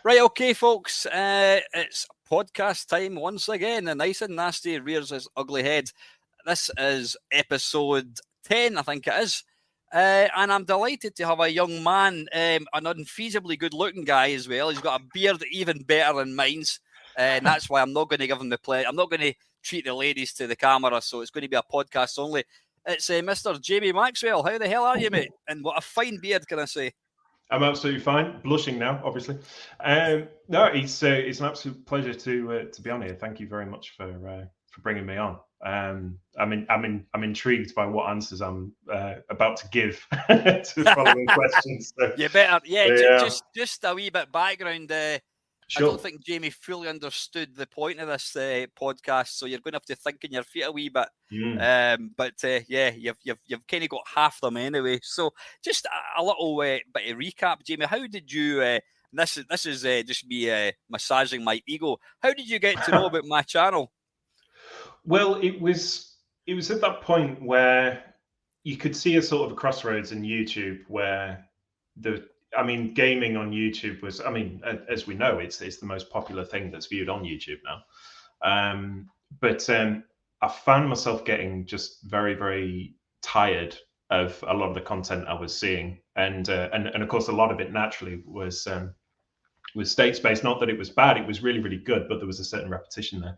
Right, okay, folks. It's podcast time once again. The nice and nasty rears his ugly head. This is episode 10, I think it is. And I'm delighted to have a young man, an unfeasibly good-looking guy as well. He's got a beard even better than mine's. And that's why I'm not going to give him the play. I'm not going to treat the ladies to the camera, so it's going to be a podcast only. It's Mr. Jamie Maxwell. How the hell are you, mate? And what a fine beard, can I say? I'm absolutely fine. Blushing now, obviously. No, it's an absolute pleasure to be on here. Thank you very much for bringing me on. I'm intrigued by what answers I'm about to give to the following questions. So, You better, yeah. Just a wee bit background. Sure. I don't think Jamie fully understood the point of this podcast, so you're going to have to think on your feet a wee bit. But you've kind of got half them anyway. So just a little bit of recap, Jamie. How did you? This is just me massaging my ego. How did you get to know about my channel? Well, it was at that point where you could see a sort of a crossroads in YouTube where gaming on YouTube was, as we know, it's the most popular thing that's viewed on YouTube now. But I found myself getting just very, very tired of a lot of the content I was seeing, and of course a lot of it naturally was states-based. Not that it was bad; it was really, really good, but there was a certain repetition there.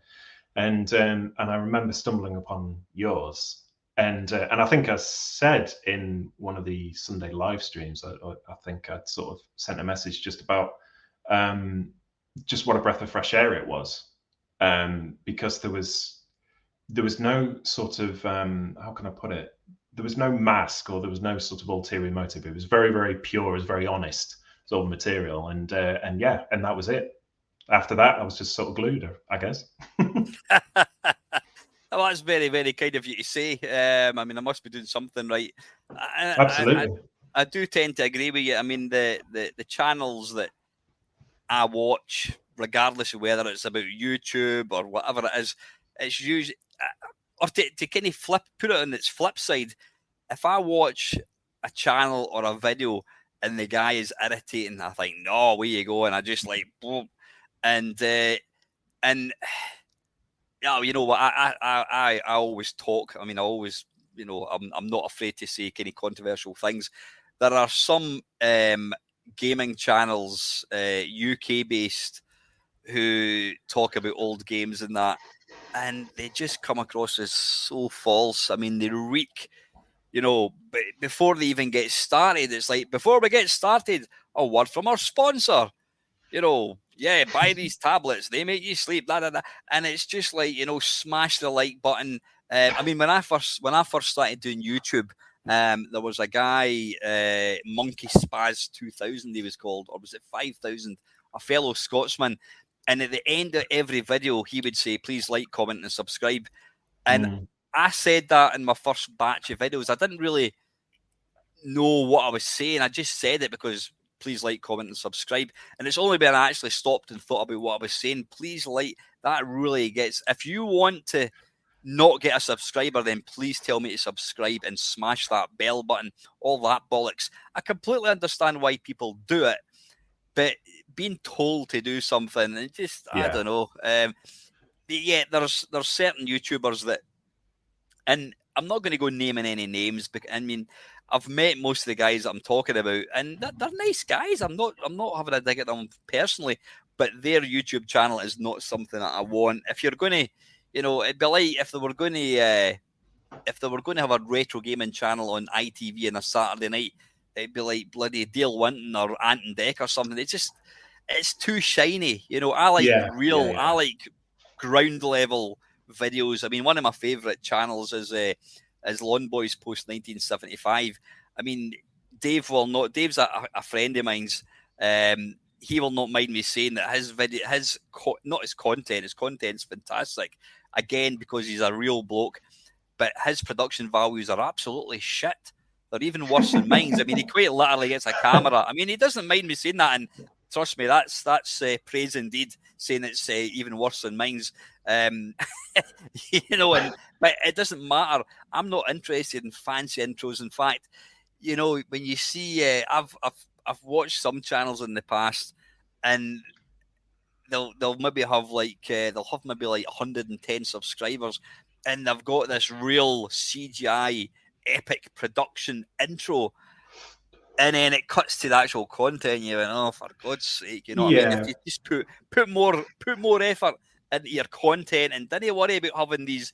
And I remember stumbling upon yours. And I think I said in one of the Sunday live streams, I think I'd sort of sent a message just about just what a breath of fresh air it was, because there was no sort of how can I put it? There was no mask, or there was no sort of ulterior motive. It was very, very pure. It was very honest sort of material, and that was it. After that, I was just sort of glued, I guess. Well, that's very, very kind of you to say. I must be doing something right. Absolutely. I do tend to agree with you. I mean, the channels that I watch, regardless of whether it's about YouTube or whatever it is, it's usually, or to kind of put it on its flip side, if I watch a channel or a video and the guy is irritating, I think, no, where you go? And I just like, boom. And yeah, you know what? I always talk. I mean, I always, I'm not afraid to say any controversial things. There are some gaming channels, UK based, who talk about old games and that, and they just come across as so false. I mean, they reek. Before they even get started, it's like, before we get started, a word from our sponsor. Buy these tablets. They make you sleep. Da, da, da. And it's just like, smash the like button. When I first started doing YouTube, there was a guy, Monkey Spaz 2000, he was called, or was it 5000? A fellow Scotsman. And at the end of every video, he would say, please like, comment, and subscribe. And I said that in my first batch of videos. I didn't really know what I was saying. I just said it because please like, comment, and subscribe. And it's only when I actually stopped and thought about what I was saying. Please like, that really gets, if you want to not get a subscriber, then please tell me to subscribe and smash that bell button, all that bollocks. I completely understand why people do it, but being told to do something, it just, I don't know. There's certain YouTubers that, and I'm not going to go naming any names, but I mean, I've met most of the guys that I'm talking about, and they're nice guys. I'm not having a dig at them personally, but their YouTube channel is not something that I want. If you're going to, it'd be like if they were going to have a retro gaming channel on ITV on a Saturday night, it'd be like bloody Dale Winton or Ant Deck or something. It's too shiny. I like I like ground level videos. I mean, one of my favorite channels is Lawn Boys Post 1975. I mean, Dave's a friend of mine's. He will not mind me saying that his content's fantastic. Again, because he's a real bloke, but his production values are absolutely shit. They're even worse than mine. I mean, he quite literally gets a camera. I mean, he doesn't mind me saying that, and trust me, that's praise indeed, saying it's even worse than mine's. But it doesn't matter. I'm not interested in fancy intros. In fact, when you see, I've watched some channels in the past, and they'll maybe have like they'll have maybe like 110 subscribers, and they've got this real CGI epic production intro, and then it cuts to the actual content. You went, oh, for God's sake, you know what I mean? If you just put more effort into your content, and don't worry about having these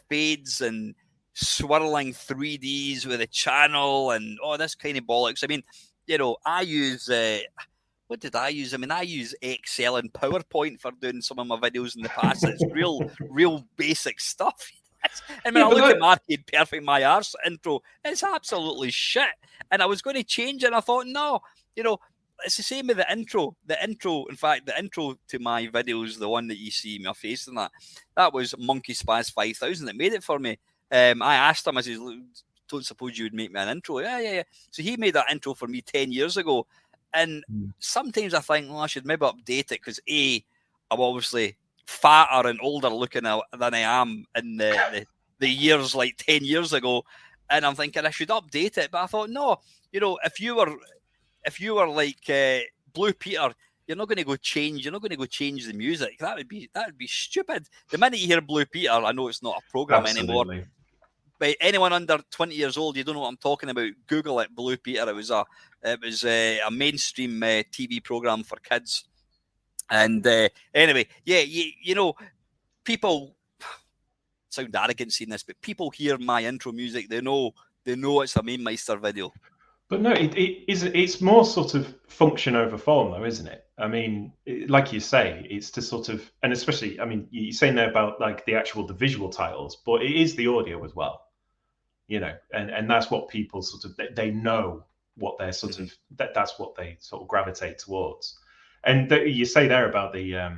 fades and swirling 3Ds with a channel and all this kind of bollocks. I mean, you know, I use what did I use? I mean, I use Excel and PowerPoint for doing some of my videos in the past. It's real basic stuff. And when I look at Market Perfect My Arse intro, it's absolutely shit. And I was going to change it, and I thought, no, you know, it's the same with the intro. The intro, in fact, the intro to my videos, the one that you see my face in that was Monkey Spaz 5000 that made it for me. I asked him, I said, don't suppose you would make me an intro? Yeah. So he made that intro for me 10 years ago. And sometimes I think, well, I should maybe update it because I'm obviously fatter and older looking than I am in the years like 10 years ago. And I'm thinking I should update it. But I thought, no, you know, if you were like Blue Peter, you're not going to go change the music. That would be stupid. The minute you hear Blue Peter, I know it's not a program anymore. But anyone under 20 years old, you don't know what I'm talking about, Google it, Blue Peter. It was a mainstream TV program for kids. And anyway, yeah, you know, people sound arrogant saying this, but people hear my intro music, they know it's a Mainmeister video. But no, it's more sort of function over form, though, isn't it? I mean, like you say, it's to sort of, and especially, I mean, you're saying there about like the visual titles, but it is the audio as well, you know, and that's what people sort of, they know what they're sort of, that's what they sort of gravitate towards. And you say there about the,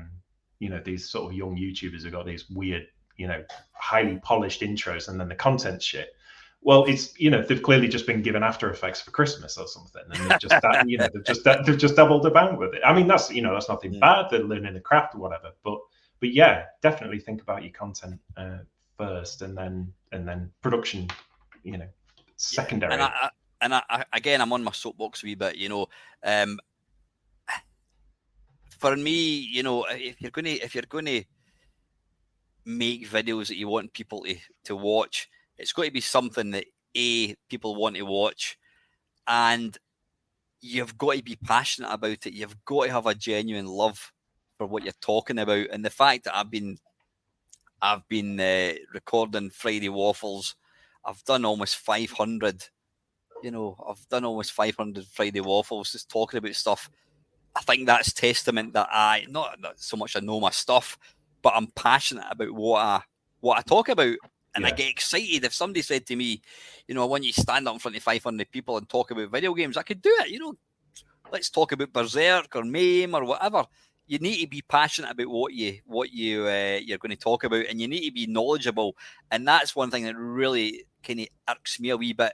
you know, these sort of young YouTubers who got these weird, you know, highly polished intros and then the content shit. Well, it's, you know, they've clearly just been given After Effects for Christmas or something, and they've just you know, they've just doubled about with it. I mean, that's, you know, that's nothing bad. They're learning the craft or whatever, but yeah, definitely think about your content first, and then production, you know, secondary. And I again, I'm on my soapbox a wee bit, you know. For me, you know, if you're gonna make videos that you want people to watch, it's got to be something that people want to watch, and you've got to be passionate about it. You've got to have a genuine love for what you're talking about. And the fact that I've been recording Friday Waffles, I've done almost 500. You know, I've done almost 500 Friday Waffles, just talking about stuff. I think that's testament that not so much I know my stuff, but I'm passionate about what I talk about. And I get excited if somebody said to me, you know, I want you to stand up in front of 500 people and talk about video games. I could do it. You know, let's talk about Berserk or MAME or whatever. You need to be passionate about what you're going to talk about, and you need to be knowledgeable. And that's one thing that really kind of irks me a wee bit.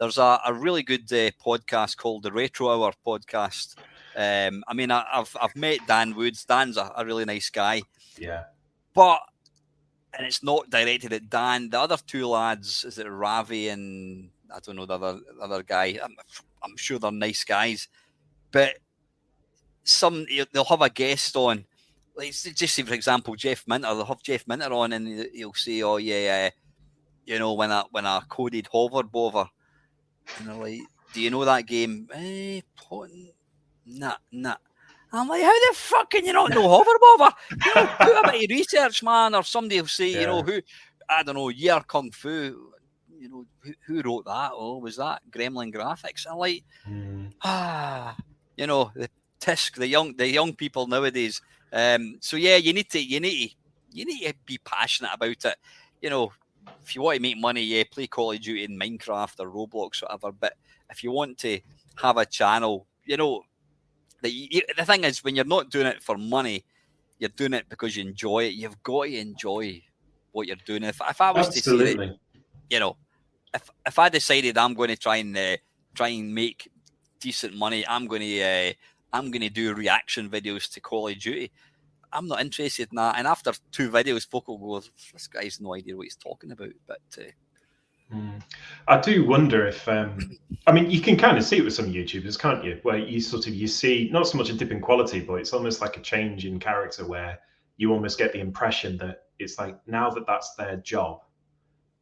There's a really good podcast called the Retro Hour podcast. I mean, I've met Dan Woods. Dan's a really nice guy. Yeah. But, and it's not directed at Dan. The other two lads, is it Ravi and I don't know the other guy? I'm sure they're nice guys, but they'll have a guest on. Like, just say, for example, Jeff Minter. They'll have Jeff Minter on, and he'll say, "Oh yeah, you know, when I coded Hoverbover," and they're like, "Do you know that game?" Nah. I'm like, how the fuck can you not know Hoverbover? You know, do a bit of research, man. Or somebody will say, you know, who, I don't know, Year Kung Fu. You know, who wrote that? Oh, was that Gremlin Graphics? I'm like, you know, the TISC, the young people nowadays. So yeah, you need to be passionate about it. You know, if you want to make money, yeah, play Call of Duty and Minecraft or Roblox, whatever. But if you want to have a channel, you know, the thing is, when you're not doing it for money, you're doing it because you enjoy it. You've got to enjoy what you're doing. If I was to say that, you know, if I decided I'm going to try and make decent money, I'm going to do reaction videos to Call of Duty. I'm not interested in that. And after 2 videos, folk will go, "This guy's no idea what he's talking about." But I do wonder if, I mean, you can kind of see it with some YouTubers, can't you? Where you see not so much a dip in quality, but it's almost like a change in character where you almost get the impression that it's like now that that's their job,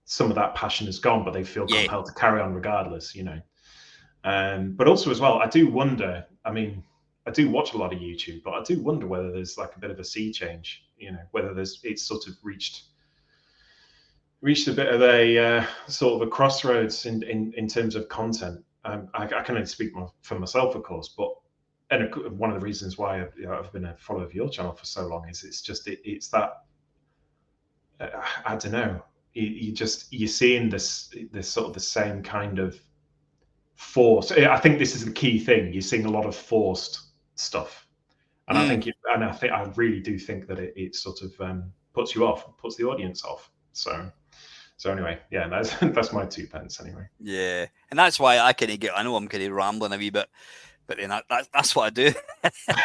some of that passion is gone, but they feel Yeah. compelled to carry on regardless, you know. But also as well, I do wonder, I mean, I do watch a lot of YouTube, but I do wonder whether there's like a bit of a sea change, you know, whether it's sort of reached a bit of a sort of a crossroads in terms of content. I can only speak for myself, of course, but one of the reasons why I've been a follower of your channel for so long is it's that I don't know. You're seeing this sort of the same kind of force. I think this is the key thing. You're seeing a lot of forced stuff, and I really do think that it sort of puts you off, puts the audience off. So anyway, yeah, that's my 2 pence anyway. Yeah, and that's why I know I'm kind of rambling a wee bit, but then that's what I do.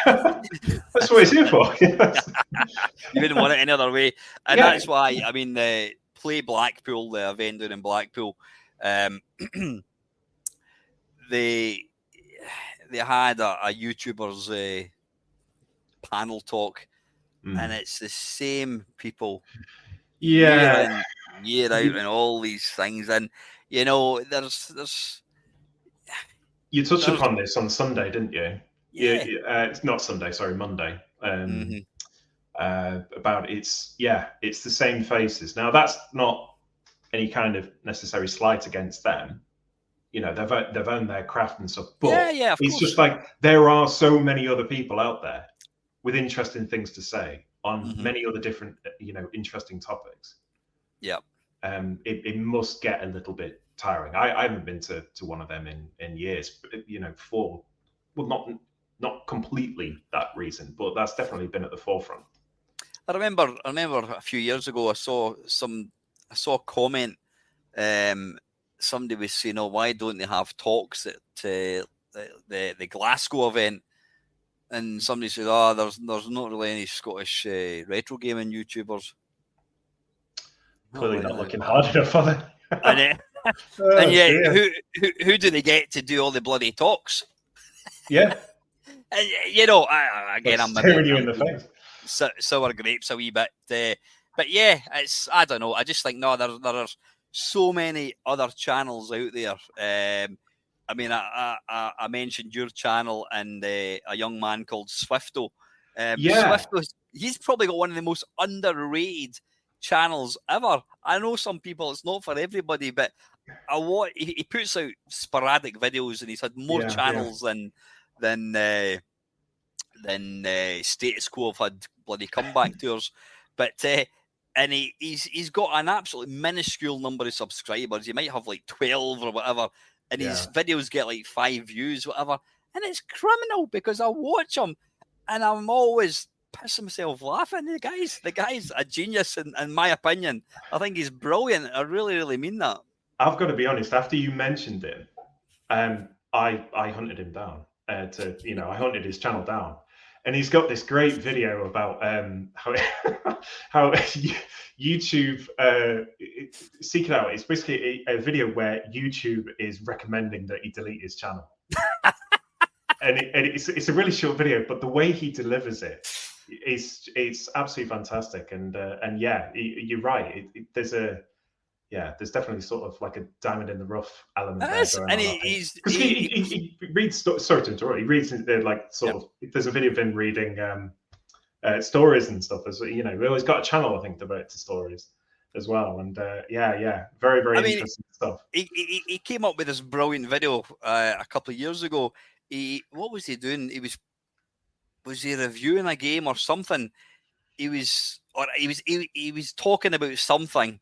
That's what it's here for. You wouldn't want it any other way, and that's why I mean Play Blackpool, the event down in Blackpool, they had a YouTubers panel talk, and it's the same people. Yeah. Year in, year out, and all these things, and you know, there's. You touched upon this on Sunday, didn't you? Yeah. It's not Sunday, sorry, Monday. About it's the same faces. Now that's not any kind of necessary slight against them. You know, they've owned their craft and stuff. But of it's course. just like there are so many other people out there with interesting things to say on many other different, you know, interesting topics. Yeah. It must get a little bit tiring. I haven't been to one of them in years, you know, not completely that reason, but that's definitely been at the forefront. I remember a few years ago I saw a comment. Somebody was saying, "Oh, why don't they have talks at the Glasgow event?" And somebody said, "Oh, there's not really any Scottish retro gaming YouTubers." Clearly not looking hard enough, are they? And yet, who do they get to do all the bloody talks? Yeah. And, you know, again, I'm staring you in the face. Sour grapes a wee bit, but yeah, I don't know. I just think there are so many other channels out there. I mean, I mentioned your channel and a young man called Swifto. Swifto, he's probably got one of the most underrated channels ever. I know some people, it's not for everybody, but he puts out sporadic videos, and he's had more channels than Status Quo have had bloody comeback tours. But and he's got an absolutely minuscule number of subscribers. He might have like 12 or whatever, and his videos get like 5 views, whatever. And it's criminal because I watch him and I'm always pissing myself laughing. The guy's a genius in my opinion. I think he's brilliant. I really, really mean that. I've got to be honest, after you mentioned him, I hunted him down. I hunted his channel down. And he's got this great video about how YouTube, seek it out. It's basically a video where YouTube is recommending that he delete his channel. and it's a really short video, but the way he delivers it it's absolutely fantastic. And yeah, you're right. There's definitely sort of like a diamond in the rough element there. And he reads. Sorry to interrupt. He reads like sort of. There's a video of him reading stories and stuff. As you know, we always got a channel I think devoted to stories as well. And very interesting stuff. He came up with this brilliant video a couple of years ago. What was he doing? Was he reviewing a game or something? He was talking about something.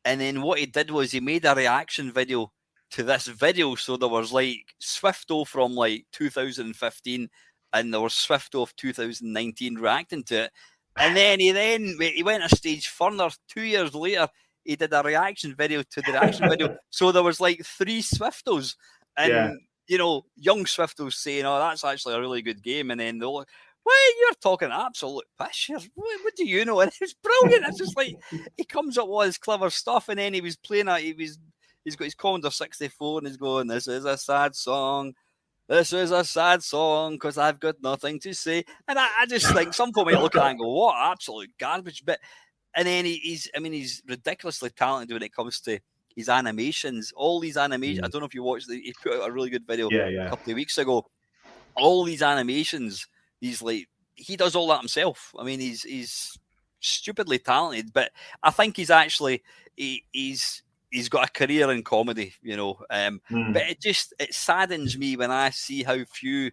And then what he did was he made a reaction video to this video. So there was like Swifto from like 2015 and there was Swifto of 2019 reacting to it. And then he went a stage further. 2 years later, he did a reaction video to the reaction video. So there was like 3 Swiftos. And, you know, young Swiftos saying, "Oh, that's actually a really good game." And then they're like, "Well, you're talking absolute piss. What do you know?" And it's brilliant. It's just like he comes up with all his clever stuff, and then he was playing he was he's got his Commodore 64 and he's going, "This is a sad song. This is a sad song because I've got nothing to say." And I just think some people might look at that and go, "What absolute garbage!" But and then he's ridiculously talented when it comes to his animations. All these animations. I don't know if you watched. He put out a really good video a couple of weeks ago. All these animations. He does all that himself. I mean, he's stupidly talented, but I think he's actually he's got a career in comedy, But it saddens me when I see how few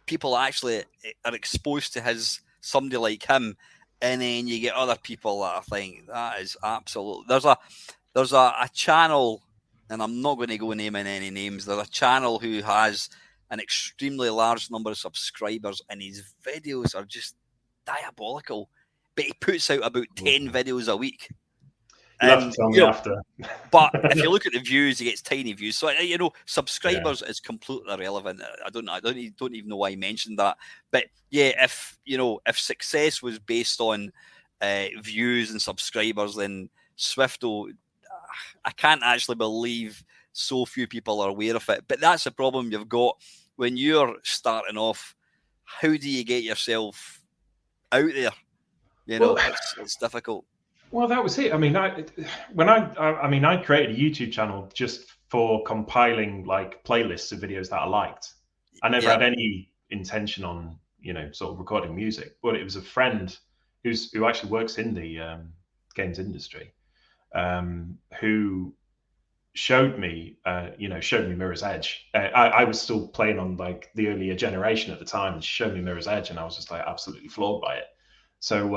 people actually are exposed to somebody like him, and then you get other people that I think that is absolute. There's a channel, and I'm not going to go naming any names. There's a channel who has an extremely large number of subscribers, and his videos are just diabolical. But he puts out about 10 videos a week. You'll have to tell me after. But if you look at the views, he gets tiny views. So subscribers is completely irrelevant. I don't even know why he mentioned that. But yeah, if success was based on views and subscribers, then Swifto, I can't actually believe so few people are aware of it. But that's the problem you've got when you're starting off. How do you get yourself out there? It's difficult. Well, that was it. I mean, I created a YouTube channel just for compiling like playlists of videos that I liked. I never had any intention on, sort of recording music, but it was a friend who actually works in the games industry, who showed me Mirror's Edge. I was still playing on like the earlier generation at the time, and she showed me Mirror's Edge, and I was just like absolutely floored by it. So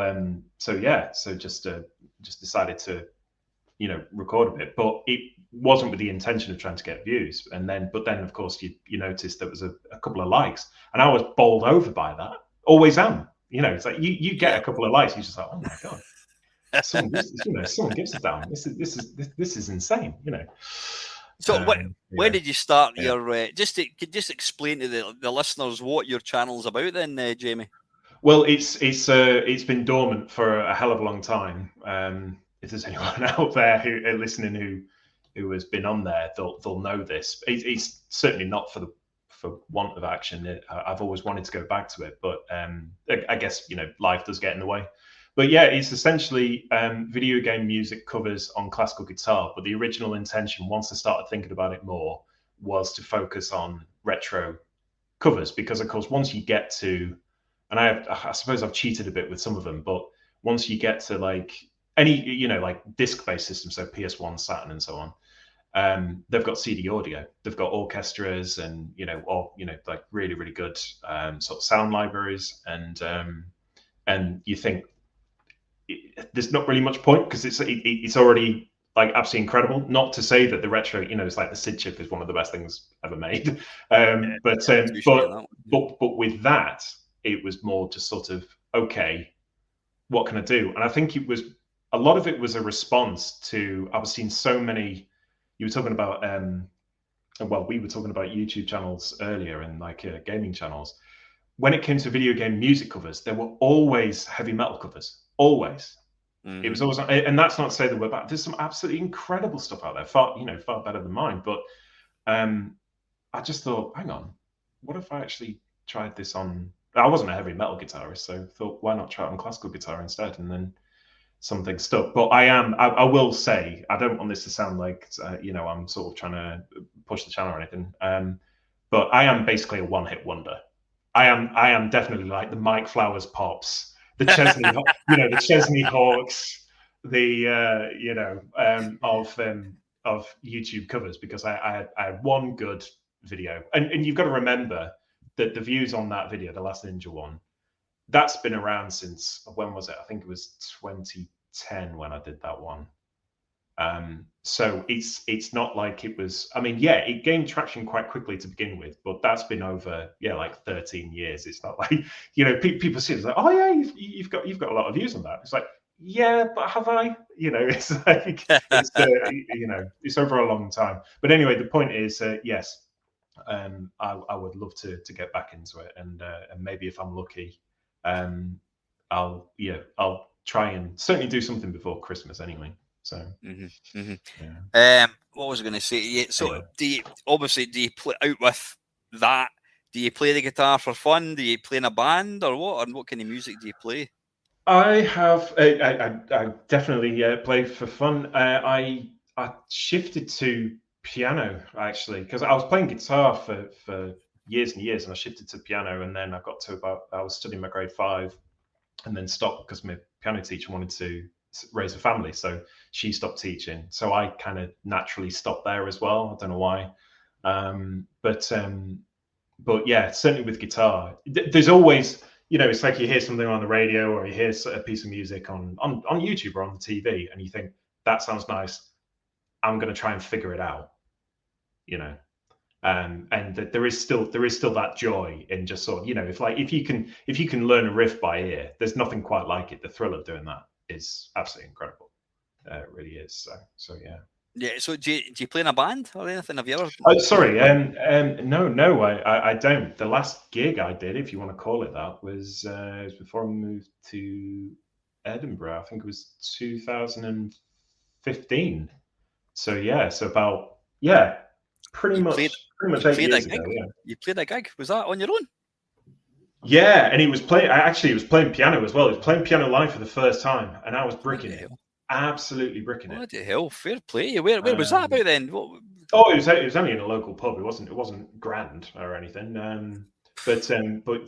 just decided to, record a bit, but it wasn't with the intention of trying to get views. But then of course you noticed there was a couple of likes, and I was bowled over by that. Always am. It's like you get a couple of likes, you're just like, oh my god, someone gives a damn. This is insane. So when did you start your? Just explain to the listeners what your channel's about, then, Jamie. Well, it's been dormant for a hell of a long time. If there's anyone out there who listening who has been on there, they'll know this. It's certainly not for want of action. I've always wanted to go back to it, but I guess life does get in the way. But yeah, it's essentially video game music covers on classical guitar. But the original intention, once I started thinking about it more, was to focus on retro covers, because of course once you get to, and I suppose I've cheated a bit with some of them, but once you get to like any, like disc-based systems, so PS1, Saturn, and so on, they've got CD audio, they've got orchestras, and like really, really good sort of sound libraries, and you think there's not really much point because it's already like absolutely incredible. Not to say that the retro, it's like the SID chip is one of the best things ever made, but with that, it was more just sort of, okay, what can I do? And I think a lot of it was a response to, I was seeing so many, you were talking about, we were talking about YouTube channels earlier and like gaming channels. When it came to video game music covers, there were always heavy metal covers, always. Mm-hmm. It was always, and that's not to say that we're bad. There's some absolutely incredible stuff out there, far better than mine. But I just thought, hang on, what if I actually tried this on? I wasn't a heavy metal guitarist, so I thought, why not try it on classical guitar instead? And then something stuck. But I will say, I don't want this to sound like, I'm sort of trying to push the channel or anything. But I am basically a one-hit wonder. I am definitely like the Mike Flowers Pops, the Chesney, the Chesney Hawks, of YouTube covers, because I had one good video, and you've got to remember that the views on that video, the Last Ninja one, that's been around since, when was it? I think it was 2010 when I did that one. So it's not like it was, it gained traction quite quickly to begin with, but that's been over, like 13 years. It's not like, people see it, it's like, oh yeah, you've got a lot of views on that. It's like, yeah, but have I? It's like, it's over a long time. But anyway, the point is, yes, I would love to get back into it, and maybe if I'm lucky, I'll try and certainly do something before Christmas anyway. So, what was I going to say? Yeah, so anyway. do you play out with that? Do you play the guitar for fun? Do you play in a band or what? And what kind of music do you play? I have. I definitely play for fun. I shifted to piano actually because I was playing guitar for years and years, and I shifted to piano, and then I got to I was studying my grade 5, and then stopped because my piano teacher wanted to raise a family, so she stopped teaching. So I kind of naturally stopped there as well. I don't know why, but yeah, certainly with guitar, there's always, it's like you hear something on the radio or you hear a piece of music on YouTube or on the TV, and you think that sounds nice. I'm going to try and figure it out, and there is still that joy in just sort of, if you can learn a riff by ear, there's nothing quite like it. The thrill of doing that is absolutely incredible. It really is. So yeah. Yeah. So do you play in a band or anything? Have you ever? Oh, sorry. No, I don't. The last gig I did, if you want to call it that, was before I moved to Edinburgh. I think it was 2015. So yeah, pretty much 8 years ago. Yeah. You played a gig. Was that on your own? Yeah, and he was playing. Actually, he was playing piano as well. He was playing piano live for the first time, and I was bricking it. Absolutely bricking it. What the hell? Fair play. Where was that about then? What? It was only in a local pub. It wasn't grand or anything. But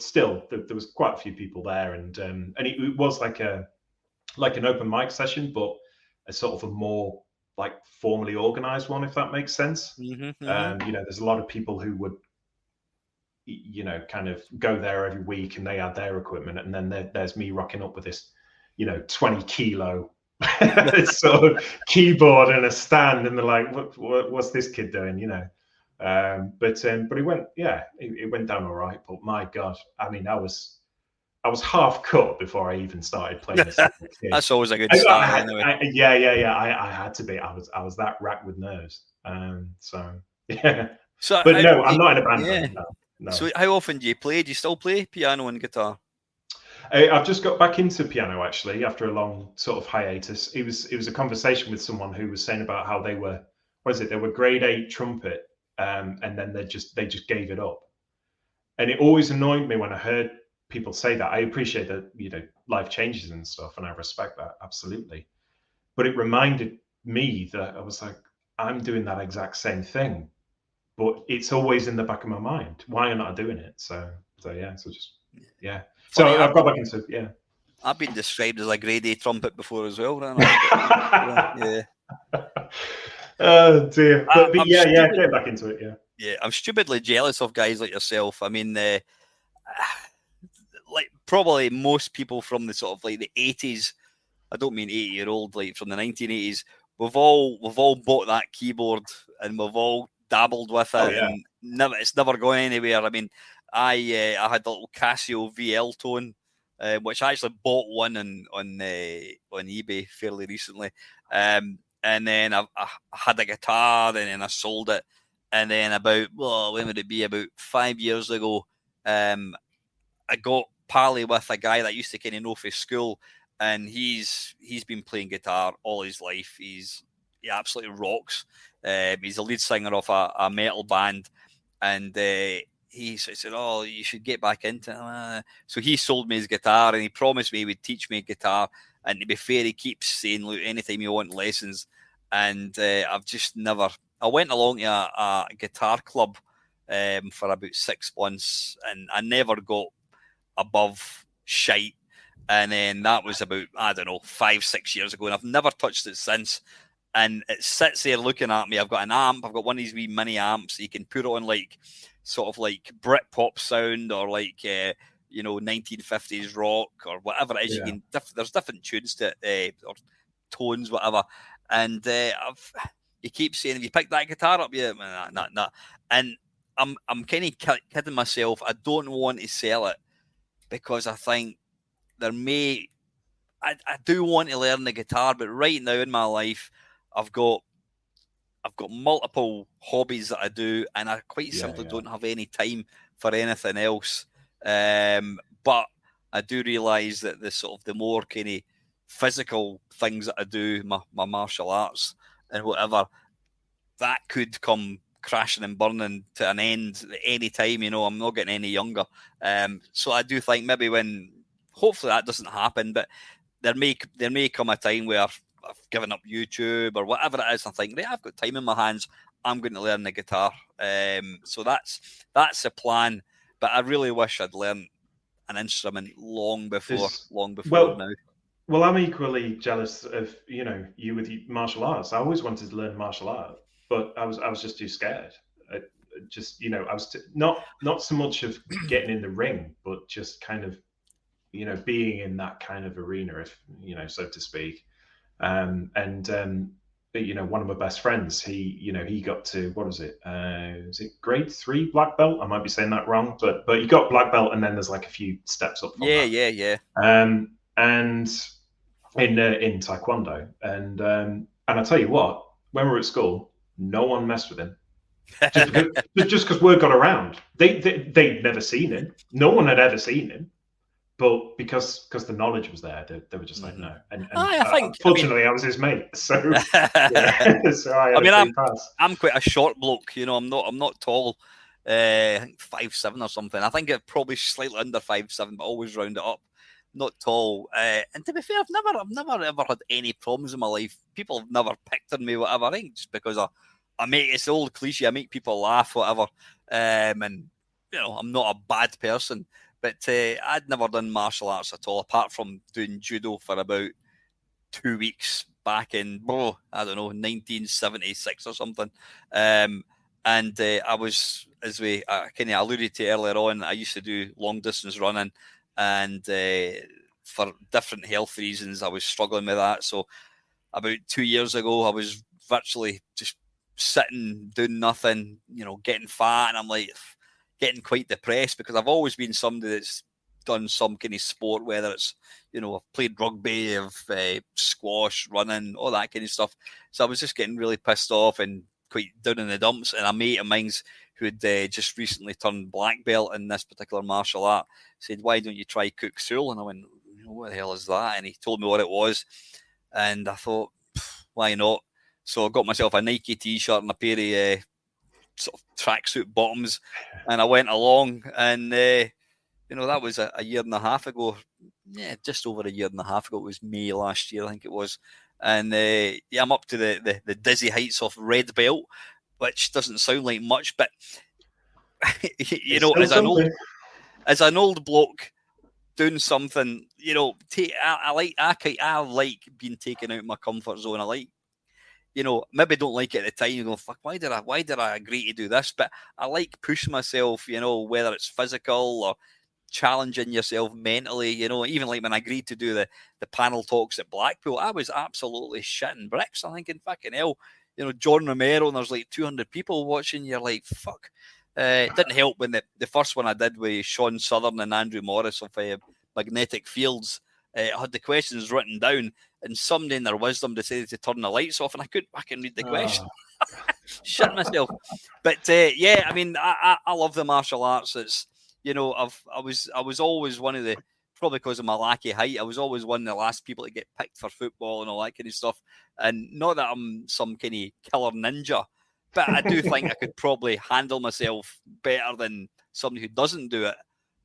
still, there was quite a few people there, and it was like an open mic session, but a sort of a more like formally organized one, if that makes sense. There's a lot of people who would, kind of go there every week, and they had their equipment, and then there's me rocking up with this, 20 kilo sort of keyboard and a stand, and they're like, what's this kid doing, but it went, it went down all right. But my God, I mean, I was half cut before I even started playing this. That's always a good start. Anyway. I had to be. I was that racked with nerves. So yeah. So, but no, I'm not in a band. Yeah. No. So how often do you play? Do you still play piano and guitar? I've just got back into piano actually after a long sort of hiatus. It was a conversation with someone who was saying about how they were grade 8 trumpet, and then they just gave it up. And it always annoyed me when I heard people say that. I appreciate that, life changes and stuff, and I respect that absolutely. But it reminded me that I was like, I'm doing that exact same thing, but it's always in the back of my mind. Why am I not doing it? So yeah. So just yeah. Funny, so I've got back into yeah. I've been described as a grade A trumpet before as well. Yeah. Oh dear. But yeah, get back into it. Yeah. Yeah, I'm stupidly jealous of guys like yourself. I mean, like probably most people from the sort of like the 80s. I don't mean 80-year-old, like from the 1980s. We've all bought that keyboard and we've all dabbled with it, and it's never going anywhere. I mean, I had the little Casio VL tone, which I actually bought one on eBay fairly recently, and then I had a guitar, and then I sold it, and then when would it be? About 5 years ago, I got pally with a guy that used to kind of know for school, and he's been playing guitar all his life. He absolutely rocks. He's a lead singer of a metal band, and he said, "Oh, you should get back into it." So he sold me his guitar, and he promised me he would teach me guitar. And to be fair, he keeps saying, "Look, anytime you want lessons," and I've just never. I went along to a guitar club for about 6 months, and I never got above shite. And then that was about, I don't know, 5-6 years ago, and I've never touched it since. And it sits there looking at me. I've got an amp. I've got one of these wee mini amps. You can put on like sort of like Britpop sound, or like 1950s rock, or whatever it is. Yeah. There's different tunes to it, or tones, whatever. And you keep saying, "Have you picked that guitar up yet?" Nah. And I'm kind of kidding myself. I don't want to sell it because I think I do want to learn the guitar, but right now in my life, I've got multiple hobbies that I do, and I quite simply don't have any time for anything else. But I do realise that the more kind of physical things that I do, my martial arts and whatever, that could come crashing and burning to an end at any time. I'm not getting any younger. So I do think maybe hopefully that doesn't happen, but there may come a time where I've given up YouTube or whatever it is. I think, right, I've got time in my hands. I'm going to learn the guitar. So that's the plan. But I really wish I'd learned an instrument long before now. Well, I'm equally jealous of you with martial arts. I always wanted to learn martial art, but I was just too scared. I was not so much of getting in the ring, but just kind of being in that kind of arena, if so to speak. One of my best friends, he got to, what was it? Is it grade 3 black belt? I might be saying that wrong, but he got black belt, and then there's like a few steps up from that. Yeah. And in Taekwondo, and I tell you what, when we were at school, no one messed with him. just because word got around. They'd never seen him. No one had ever seen him. But because the knowledge was there, they were just like, no. And fortunately, I was his mate, so so I had a free pass. I'm quite a short bloke, I'm not tall. I think 5'7" or something. I think it's probably slightly under 5'7", but always round it up. Not tall. And to be fair, I've never ever had any problems in my life. People have never picked on me, whatever. I think just because I make, it's the old cliche, I make people laugh, whatever. And I'm not a bad person. But I'd never done martial arts at all, apart from doing judo for about 2 weeks back in, 1976 or something. And I was, as we kind of alluded to earlier on, I used to do long distance running, and for different health reasons, I was struggling with that. So about 2 years ago, I was virtually just sitting, doing nothing, getting fat, and I'm like, getting quite depressed, because I've always been somebody that's done some kind of sport, whether it's, I've played rugby, I've squash, running, all that kind of stuff. So I was just getting really pissed off and quite down in the dumps. And a mate of mine's who had just recently turned black belt in this particular martial art said, why don't you try Kuk Sul? And I went, what the hell is that? And he told me what it was. And I thought, why not? So I got myself a Nike t-shirt and a pair of sort of tracksuit bottoms, and I went along, and that was a year and a half ago. Yeah, just over a year and a half ago. It was May last year, I think it was. And I'm up to the dizzy heights of red belt, which doesn't sound like much, but as an old bloke doing something, I like being taken out of my comfort zone. I like, maybe don't like it at the time. You go, fuck, why did I agree to do this? But I like pushing myself, whether it's physical or challenging yourself mentally, even like when I agreed to do the panel talks at Blackpool, I was absolutely shitting bricks. I'm thinking, fucking hell, John Romero, and there's like 200 people watching. You're like, fuck. It didn't help when the first one I did with Sean Southern and Andrew Morris of Magnetic Fields, I had the questions written down, and somebody in their wisdom decided to turn the lights off, and I couldn't fucking read the question. Shit myself. But I love the martial arts. It's, I was always one of the, probably because of my lack of height, I was always one of the last people to get picked for football and all that kind of stuff. And not that I'm some kind of killer ninja, but I do think I could probably handle myself better than somebody who doesn't do it.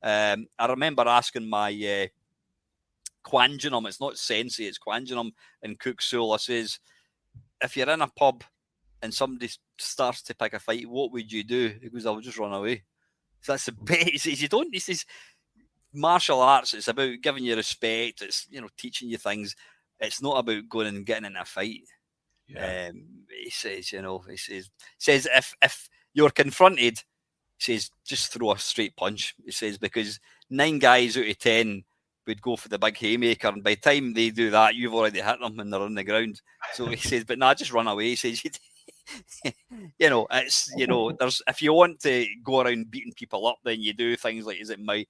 I remember asking my Quangenum, it's not Sensei, it's Quangenum in Kuk Sul. I says, if you're in a pub and somebody starts to pick a fight, what would you do? He goes, I would just run away. So that's the best. He says, he says, martial arts, it's about giving you respect. It's, teaching you things. It's not about going and getting in a fight. Yeah. He says, he says if you're confronted, he says, just throw a straight punch. He says, because 9 guys out of 10 would go for the big haymaker, and by the time they do that, you've already hit them and they're on the ground. So he says, but nah, just run away. He says, it's, there's, if you want to go around beating people up, then you do things like, is it Muay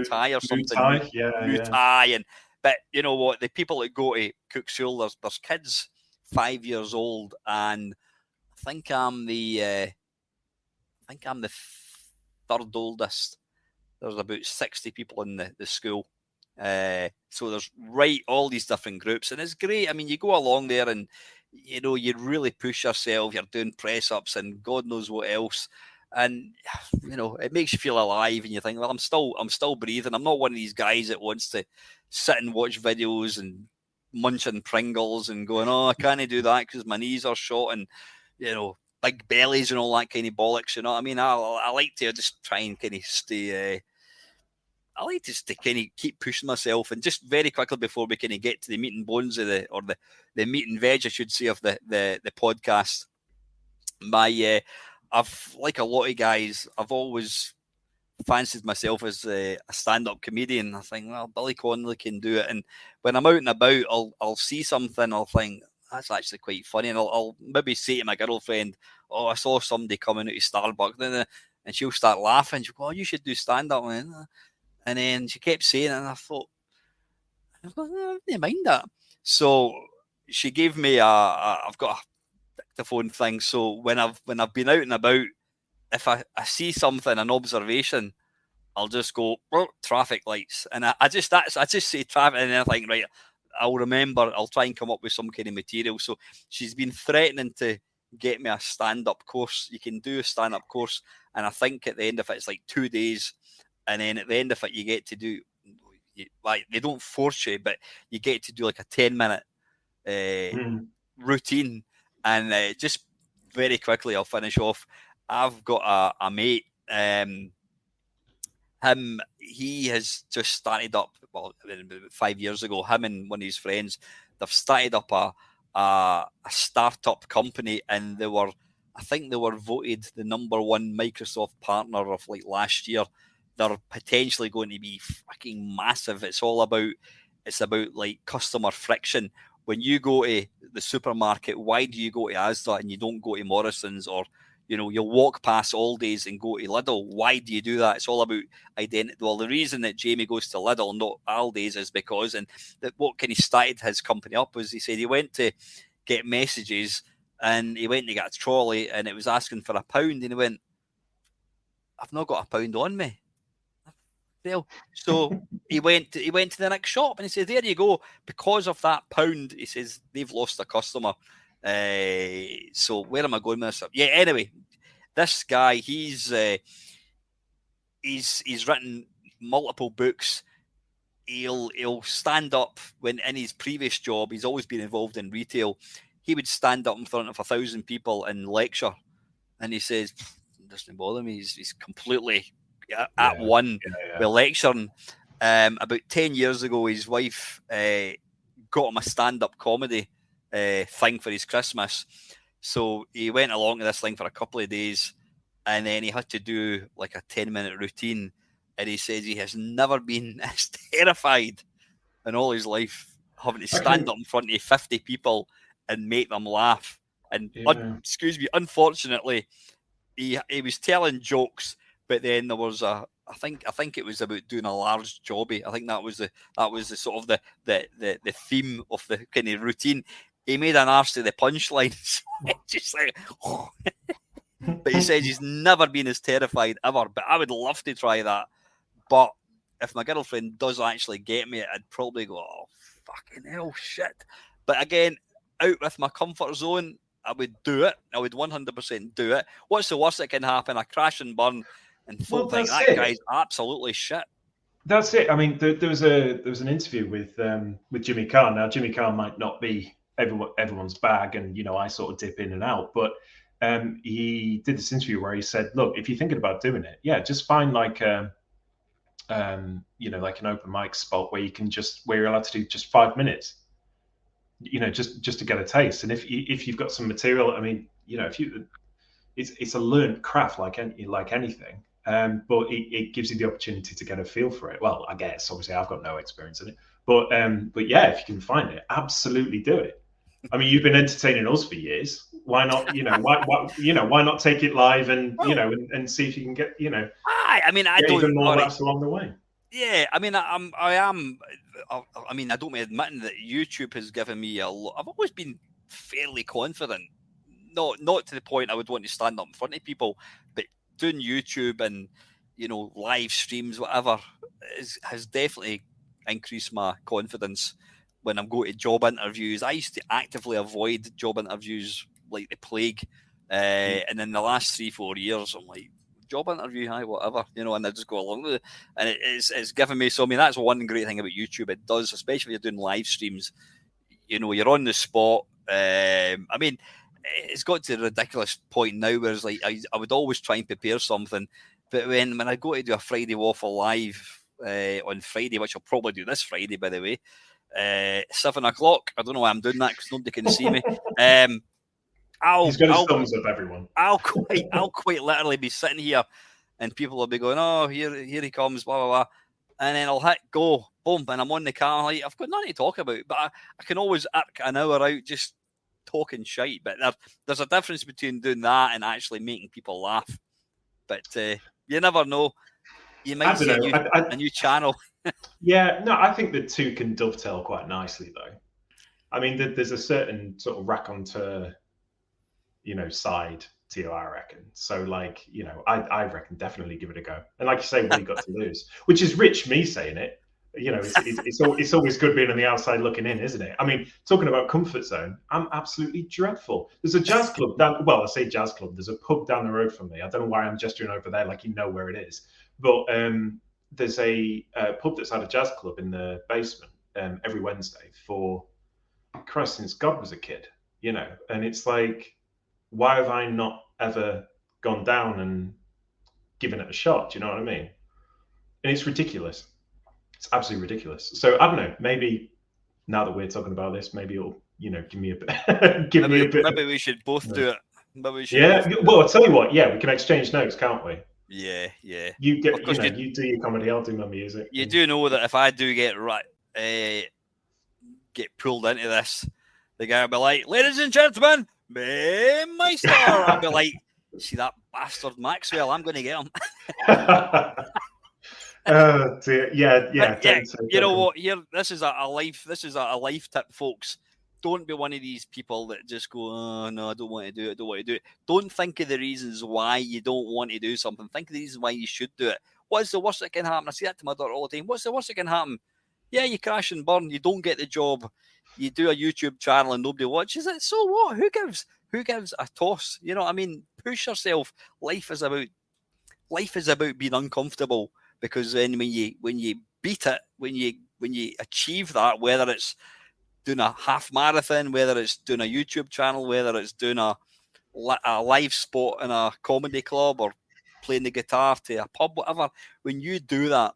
Thai or something? Muay Thai. And but you know what, the people that go to Kuk Sul, there's kids 5 years old, and I think I'm the third oldest. There's about 60 people in the school, So there's all these different groups, and it's great. I mean, you go along there and you really push yourself. You're doing press ups and God knows what else, and it makes you feel alive. And you think, well, I'm still breathing. I'm not one of these guys that wants to sit and watch videos and munching Pringles and going, oh, I can't do that because my knees are shot and big bellies and all that kind of bollocks. You know what I mean? I like to just try and kind of stay. I like to kind of keep pushing myself, and just very quickly before we kind of get to the meat and bones of the meat and veg, I should say, of the podcast. I've, like a lot of guys, I've always fancied myself as a stand-up comedian. I think, well, Billy Connolly can do it, and when I'm out and about, I'll see something, I'll think that's actually quite funny, and I'll maybe say to my girlfriend, "Oh, I saw somebody coming out of Starbucks," and she'll start laughing. She'll go, "Oh, you should do stand-up." And then she kept saying it, and I thought, I didn't mind that. So she gave me I've got a dictaphone thing. So when I've been out and about, if I see something, an observation, I'll just go, oh, traffic lights, and I just say traffic, and then I think, right, I'll remember. I'll try and come up with some kind of material. So she's been threatening to get me a stand-up course. You can do a stand-up course, and I think at the end of it, it's like 2 days. And then at the end of it, you get to do, like, they don't force you, but you get to do like a 10-minute routine. And just very quickly, I'll finish off. I've got a mate. He has just started up, well, 5 years ago. Him and one of his friends, they've started up a startup company, and I think they were voted the #1 Microsoft partner of like last year. They're potentially going to be fucking massive. It's about like customer friction. When you go to the supermarket, why do you go to Asda and you don't go to Morrison's, or you'll walk past Aldi's and go to Lidl? Why do you do that? It's all about identity. Well, the reason that Jamie goes to Lidl, not Aldi's, is because, and that what kind of started his company up was, he said he went to get messages, and he went to get a trolley, and it was asking for £1, and he went, I've not got £1 on me. So he went to the next shop, and he says, there you go. Because of that £1, he says, they've lost a customer. So where am I going with this? Yeah, anyway, this guy, he's written multiple books. He'll stand up when, in his previous job, he's always been involved in retail. He would stand up in front of 1,000 people and lecture. And he says, it doesn't bother me. He's completely at one with lecturing. About 10 years ago, his wife got him a stand-up comedy thing for his Christmas. So he went along to this thing for a couple of days, and then he had to do like a 10-minute routine. And he says he has never been as terrified in all his life, having to stand up in front of 50 people and make them laugh. And unfortunately, he was telling jokes, but then there was I think it was about doing a large jobby. I think that was the sort of the theme of the kind of routine. He made an arse to the punchlines, just like. But he says he's never been as terrified ever. But I would love to try that. But if my girlfriend does actually get me, I'd probably go, oh, fucking hell, shit. But again, out with my comfort zone, I would do it. I would 100% do it. What's the worst that can happen? I crash and burn, and folk think that guy's absolutely shit. That's it. I mean, there was an interview with Jimmy Carr. Now, Jimmy Carr might not be everyone's bag, and I sort of dip in and out. But he did this interview where he said, "Look, if you're thinking about doing it, just find like like an open mic spot where you're allowed to do just 5 minutes. Just to get a taste. And if you've got some material, I mean, it's a learned craft like anything." But it gives you the opportunity to get a feel for it. Well, I guess obviously I've got no experience in it, but yeah, if you can find it, absolutely do it. I mean, you've been entertaining us for years. Why not? Why not take it live and and see if you can get I mean, I don't even more laughs along the way. Yeah, I mean, I mean, I don't mind admitting that YouTube has given me a lot. I've always been fairly confident, not to the point I would want to stand up in front of people, but doing YouTube and live streams, whatever, has definitely increase my confidence when I'm going to job interviews. I used to actively avoid job interviews like the plague. And in the last 3-4 years, I'm like, job interview, hi, whatever, and I just go along with it. And it's given me, so I mean, that's one great thing about YouTube. It does, especially if you're doing live streams, you're on the spot. I mean, it's got to a ridiculous point now where it's like I would always try and prepare something, but when I go to do a Friday Waffle live on Friday, which I'll probably do this Friday, by the way, 7 o'clock. I don't know why I'm doing that because nobody can see me. He's got his thumbs up, everyone. I'll quite literally be sitting here, and people will be going, "Oh, here he comes," blah blah blah, and then I'll hit go, boom, and I'm on the car. Like, I've got nothing to talk about, but I can always arc an hour out just talking shite. But there's a difference between doing that and actually making people laugh. But you never know. You might see a new channel. Yeah, no, I think the two can dovetail quite nicely, though. I mean, there's a certain sort of raconteur, side to you, I reckon. So, like, I reckon definitely give it a go. And like you say, what have you got to lose? Which is rich, me saying it. It's always good being on the outside looking in, isn't it? I mean, talking about comfort zone, I'm absolutely dreadful. There's a jazz club I say jazz club. There's a pub down the road from me. I don't know why I'm gesturing over there like you know where it is. But there's a pub that's had a jazz club in the basement every Wednesday for, Christ, since God was a kid, and it's like, why have I not ever gone down and given it a shot? Do you know what I mean? And it's ridiculous. It's absolutely ridiculous. So I don't know, maybe now that we're talking about this, maybe it'll, give me a bit. Maybe we should both do it. Well, I'll tell you what, we can exchange notes, can't we? Yeah. You get, you do your comedy, I'll do my music. You do know that if I do get pulled into this, the guy will be like, "Ladies and gentlemen, my star." I'll be like, "See that bastard Maxwell? I'm going to get him." Oh dear, yeah. You know what? Here, this is a life tip, folks. Don't be one of these people that just go, "Oh no, I don't want to do it. Don't think of the reasons why you don't want to do something. Think of the reasons why you should do it. What's the worst that can happen? I say that to my daughter all the time. What's the worst that can happen? Yeah, you crash and burn. You don't get the job. You do a YouTube channel and nobody watches it. So what? Who gives a toss? You know what I mean? Push yourself. Life is about being uncomfortable, because then when you beat it, when you achieve that, whether it's doing a half marathon, whether it's doing a YouTube channel, whether it's doing a live spot in a comedy club or playing the guitar to a pub, whatever, when you do that,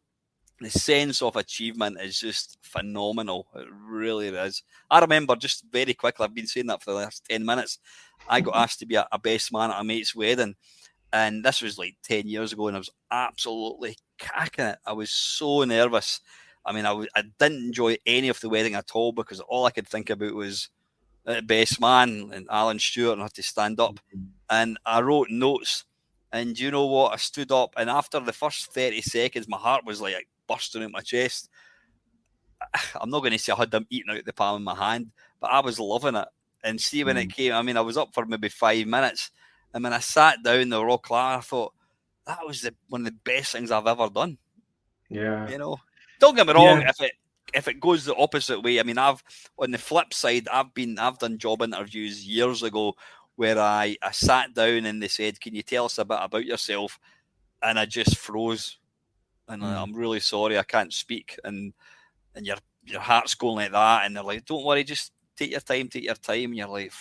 the sense of achievement is just phenomenal. It really is. I remember, just very quickly, I've been saying that for the last 10 minutes, I got asked to be a best man at a mate's wedding. And this was like 10 years ago, and I was absolutely cacking it. I was so nervous. I mean, I didn't enjoy any of the wedding at all, because all I could think about was best man and Alan Stewart, and I had to stand up. And I wrote notes. And you know what? I stood up, and after the first 30 seconds, my heart was like bursting out my chest. I'm not going to say I had them eating out the palm of my hand, but I was loving it. And see, when it came, I mean, I was up for maybe 5 minutes. And when I sat down, they were all clapping. I thought, that was one of the best things I've ever done. Yeah. Don't get me wrong. If it goes the opposite way, I mean, on the flip side, I've done job interviews years ago where I sat down and they said, "Can you tell us a bit about yourself?" And I just froze. And I'm really sorry, I can't speak. And your heart's going like that. And they're like, "Don't worry, just take your time. And you're like,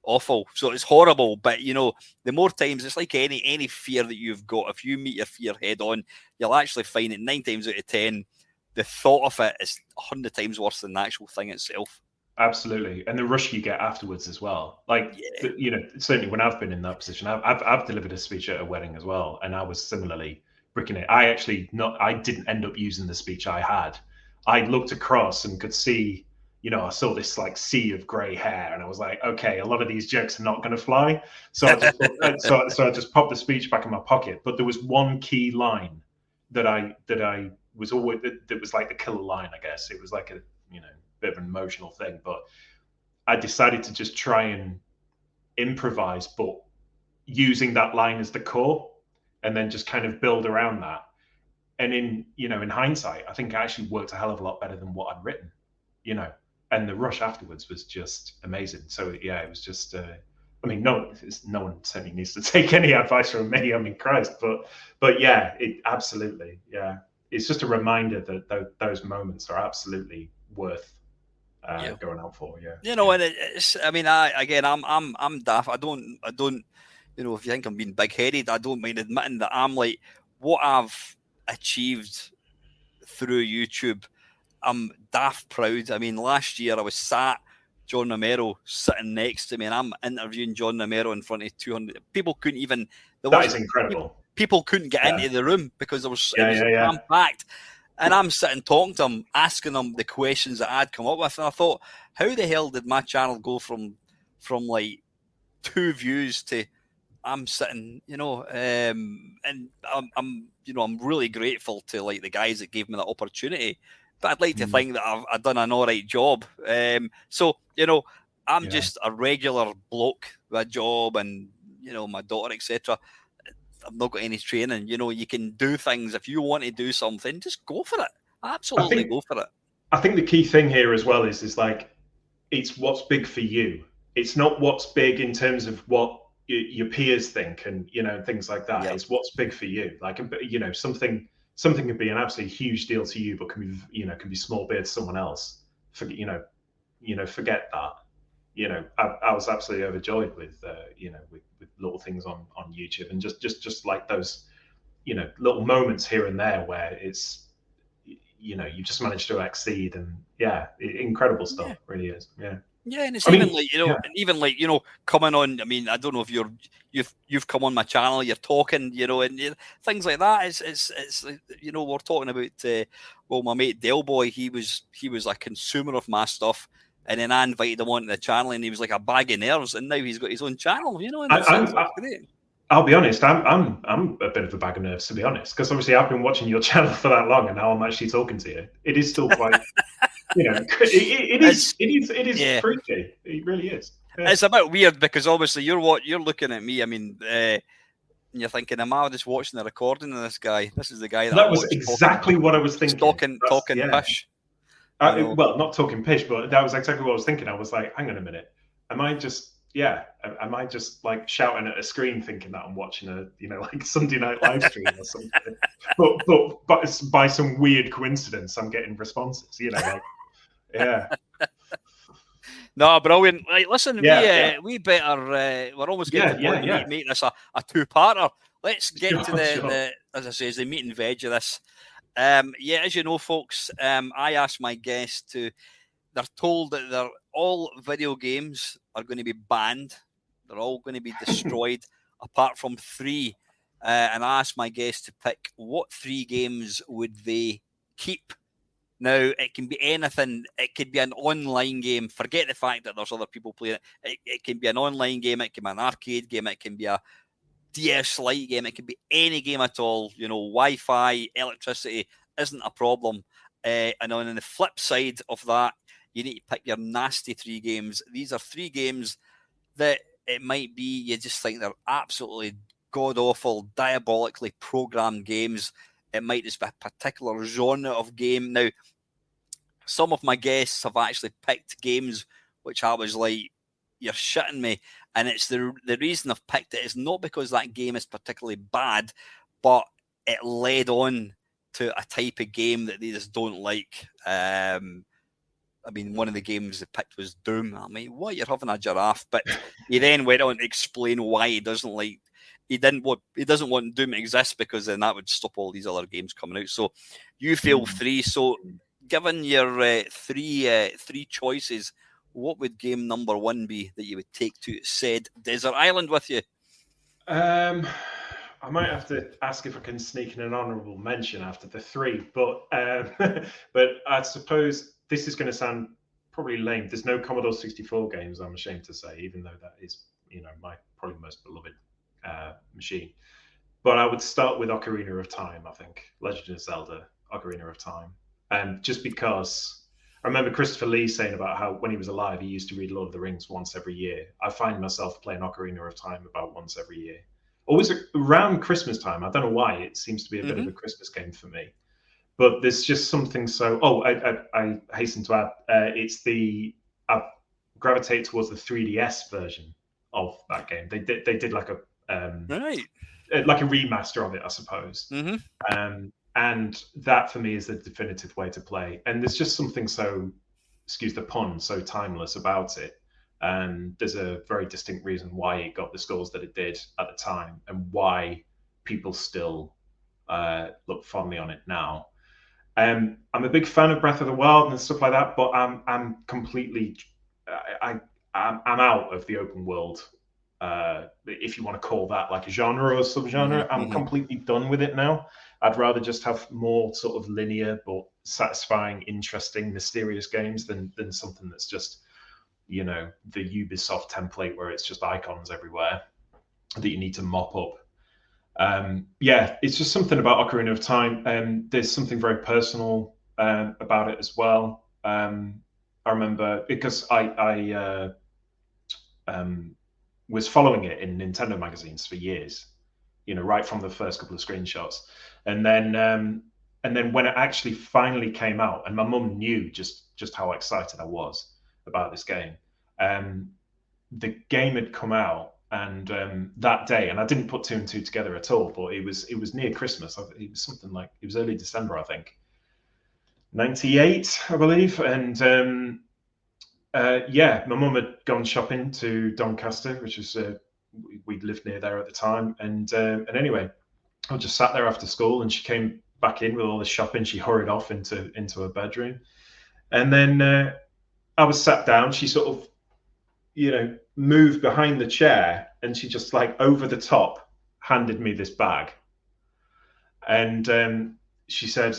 awful. So it's horrible. But the more times, it's like any fear that you've got, if you meet your fear head on, you'll actually find it 9 times out of 10, the thought of it is 100 times worse than the actual thing itself. Absolutely. And the rush you get afterwards as well. Like, certainly when I've been in that position, I've delivered a speech at a wedding as well. And I was similarly bricking it. I didn't end up using the speech I had. I looked across and could see, I saw this like sea of grey hair, and I was like, okay, a lot of these jokes are not going to fly. So I just popped the speech back in my pocket. But there was one key line that I was always, that was like the killer line, I guess. It was like a bit of an emotional thing, but I decided to just try and improvise, but using that line as the core, and then just kind of build around that. And in hindsight, I think it actually worked a hell of a lot better than what I'd written, and the rush afterwards was just amazing. So yeah, it was just, I mean, no one certainly needs to take any advice from me. I mean, Christ, but yeah, it absolutely, yeah. It's just a reminder that those moments are absolutely worth going out for. Yeah. And it's. I mean, I'm daft. I don't. If you think I'm being big-headed, I don't mind admitting that I'm like what I've achieved through YouTube. I'm daft proud. I mean, last year I was sat John Romero sitting next to me, and I'm interviewing John Romero in front of 200 people. Couldn't even. That is incredible. People couldn't get into the room because it was jam-packed. And I'm sitting talking to him, asking him the questions that I'd come up with, and I thought, how the hell did my channel go from like 2 views to I'm sitting, and I'm really grateful to like the guys that gave me that opportunity. But I'd like to think that I've done an all right job. So I'm just a regular bloke with a job and my daughter, etc. I've not got any training. You can do things. If you want to do something, just go for it. Absolutely go for it. I think the key thing here as well is like, it's what's big for you. It's not what's big in terms of what your peers think and, things like that. Yep. It's what's big for you. Like, something can be an absolutely huge deal to you, but can be small beer to someone else. Forget that. I was absolutely overjoyed with little things on YouTube, and just like those, little moments here and there where it's, you just managed to exceed, and incredible stuff. Really is. Yeah, and it's coming on. I mean, I don't know if you've come on my channel, you're talking, and things like that. It's we're talking about my mate Del Boy. He was a consumer of my stuff. And then I invited him onto the channel, and he was like a bag of nerves. And now he's got his own channel, and that's great. I'll be honest, I'm a bit of a bag of nerves, to be honest, because obviously I've been watching your channel for that long, and now I'm actually talking to you. It is still quite, it is freaky. It really is. Yeah. It's a bit weird because obviously you're looking at me. I mean, you're thinking, am I just watching the recording of this guy? This is the guy that was exactly what I was thinking. Talking pish. Well, not talking pish, but that was exactly what I was thinking. I was like, hang on a minute. Am I just like shouting at a screen thinking that I'm watching a, like Sunday night live stream or something? but it's by some weird coincidence, I'm getting responses, yeah. No, brilliant. Right, listen, we better, we're almost getting to the point of making this a two-parter. Let's get to the, as I say, the meat and veg of this. As you know, folks, I asked my guests they're told that all video games are going to be banned. They're all going to be destroyed, apart from 3. And I asked my guests to pick what 3 games would they keep. Now, it can be anything. It could be an online game. Forget the fact that there's other people playing it. It can be an online game. It can be an arcade game. It can be a DS Lite game. It can be any game at all. Wi-Fi, electricity isn't a problem. And on the flip side of that, you need to pick your nasty 3 games. These are 3 games that it might be you just think they're absolutely god-awful, diabolically programmed games. It might just be a particular genre of game. Now, some of my guests have actually picked games which I was like, you're shitting me. And it's the reason I've picked it is not because that game is particularly bad, but it led on to a type of game that they just don't like. I mean, one of the games they picked was Doom. I mean, what, you're having a giraffe? But he then went on to explain why he doesn't want Doom to exist, because then that would stop all these other games coming out. So you feel 3. So given your 3 choices, what would game number 1 be that you would take to said desert island with you? I might have to ask if I can sneak in an honourable mention after the 3, but I suppose this is going to sound probably lame. There's no Commodore 64 games, I'm ashamed to say, even though that is, my probably most beloved machine. But I would start with Ocarina of Time, I think. Legend of Zelda, Ocarina of Time. Just because I remember Christopher Lee saying about how when he was alive, he used to read Lord of the Rings once every year. I find myself playing Ocarina of Time about once every year. always around Christmas time. I don't know why. It seems to be a bit of a Christmas game for me. But there's just something so. Oh, I hasten to add, I've gravitated towards the 3DS version of that game. They did like a like a remaster of it, I suppose. And that for me is the definitive way to play. And there's just something so, excuse the pun, so timeless about it. And there's a very distinct reason why it got the scores that it did at the time, and why people still look fondly on it now. I'm a big fan of Breath of the Wild and stuff like that, but I'm completely I'm out of the open world, if you want to call that like a genre or subgenre. I'm completely done with it now. I'd rather just have more sort of linear but satisfying, interesting, mysterious games than something that's just, you know, the Ubisoft template where it's just icons everywhere that you need to mop up. Yeah, it's just something about Ocarina of Time. There's something very personal about it as well. I remember because I was following it in Nintendo magazines for years, you know, right from the first couple of screenshots, and then when it actually finally came out, and my mum knew just how excited I was about this game. The game had come out, and that day, and I didn't put two and two together at all, but it was near Christmas. It was something like, it was early December, I think, 98, I believe, and yeah, my mum had gone shopping to Doncaster, which is we lived near there at the time, and anyway, I just sat there after school, and she came back in with all the shopping. She hurried off into her bedroom, and then I was sat down. She sort of, you know, moved behind the chair, and she just like over the top handed me this bag, and she said,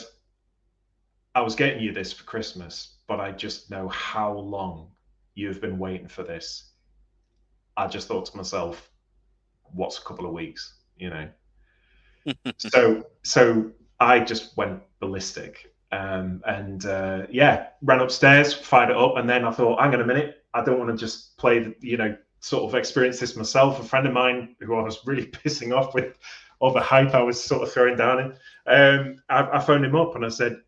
"I was getting you this for Christmas, but I just know how long you've been waiting for this." I just thought to myself, what's a couple of weeks, you know? So I just went ballistic, and yeah, ran upstairs, fired it up, and then I thought, hang on a minute, I don't want to just play, you know, sort of experience this myself. A friend of mine who I was really pissing off with all the hype I was sort of throwing down in, I phoned him up and I said,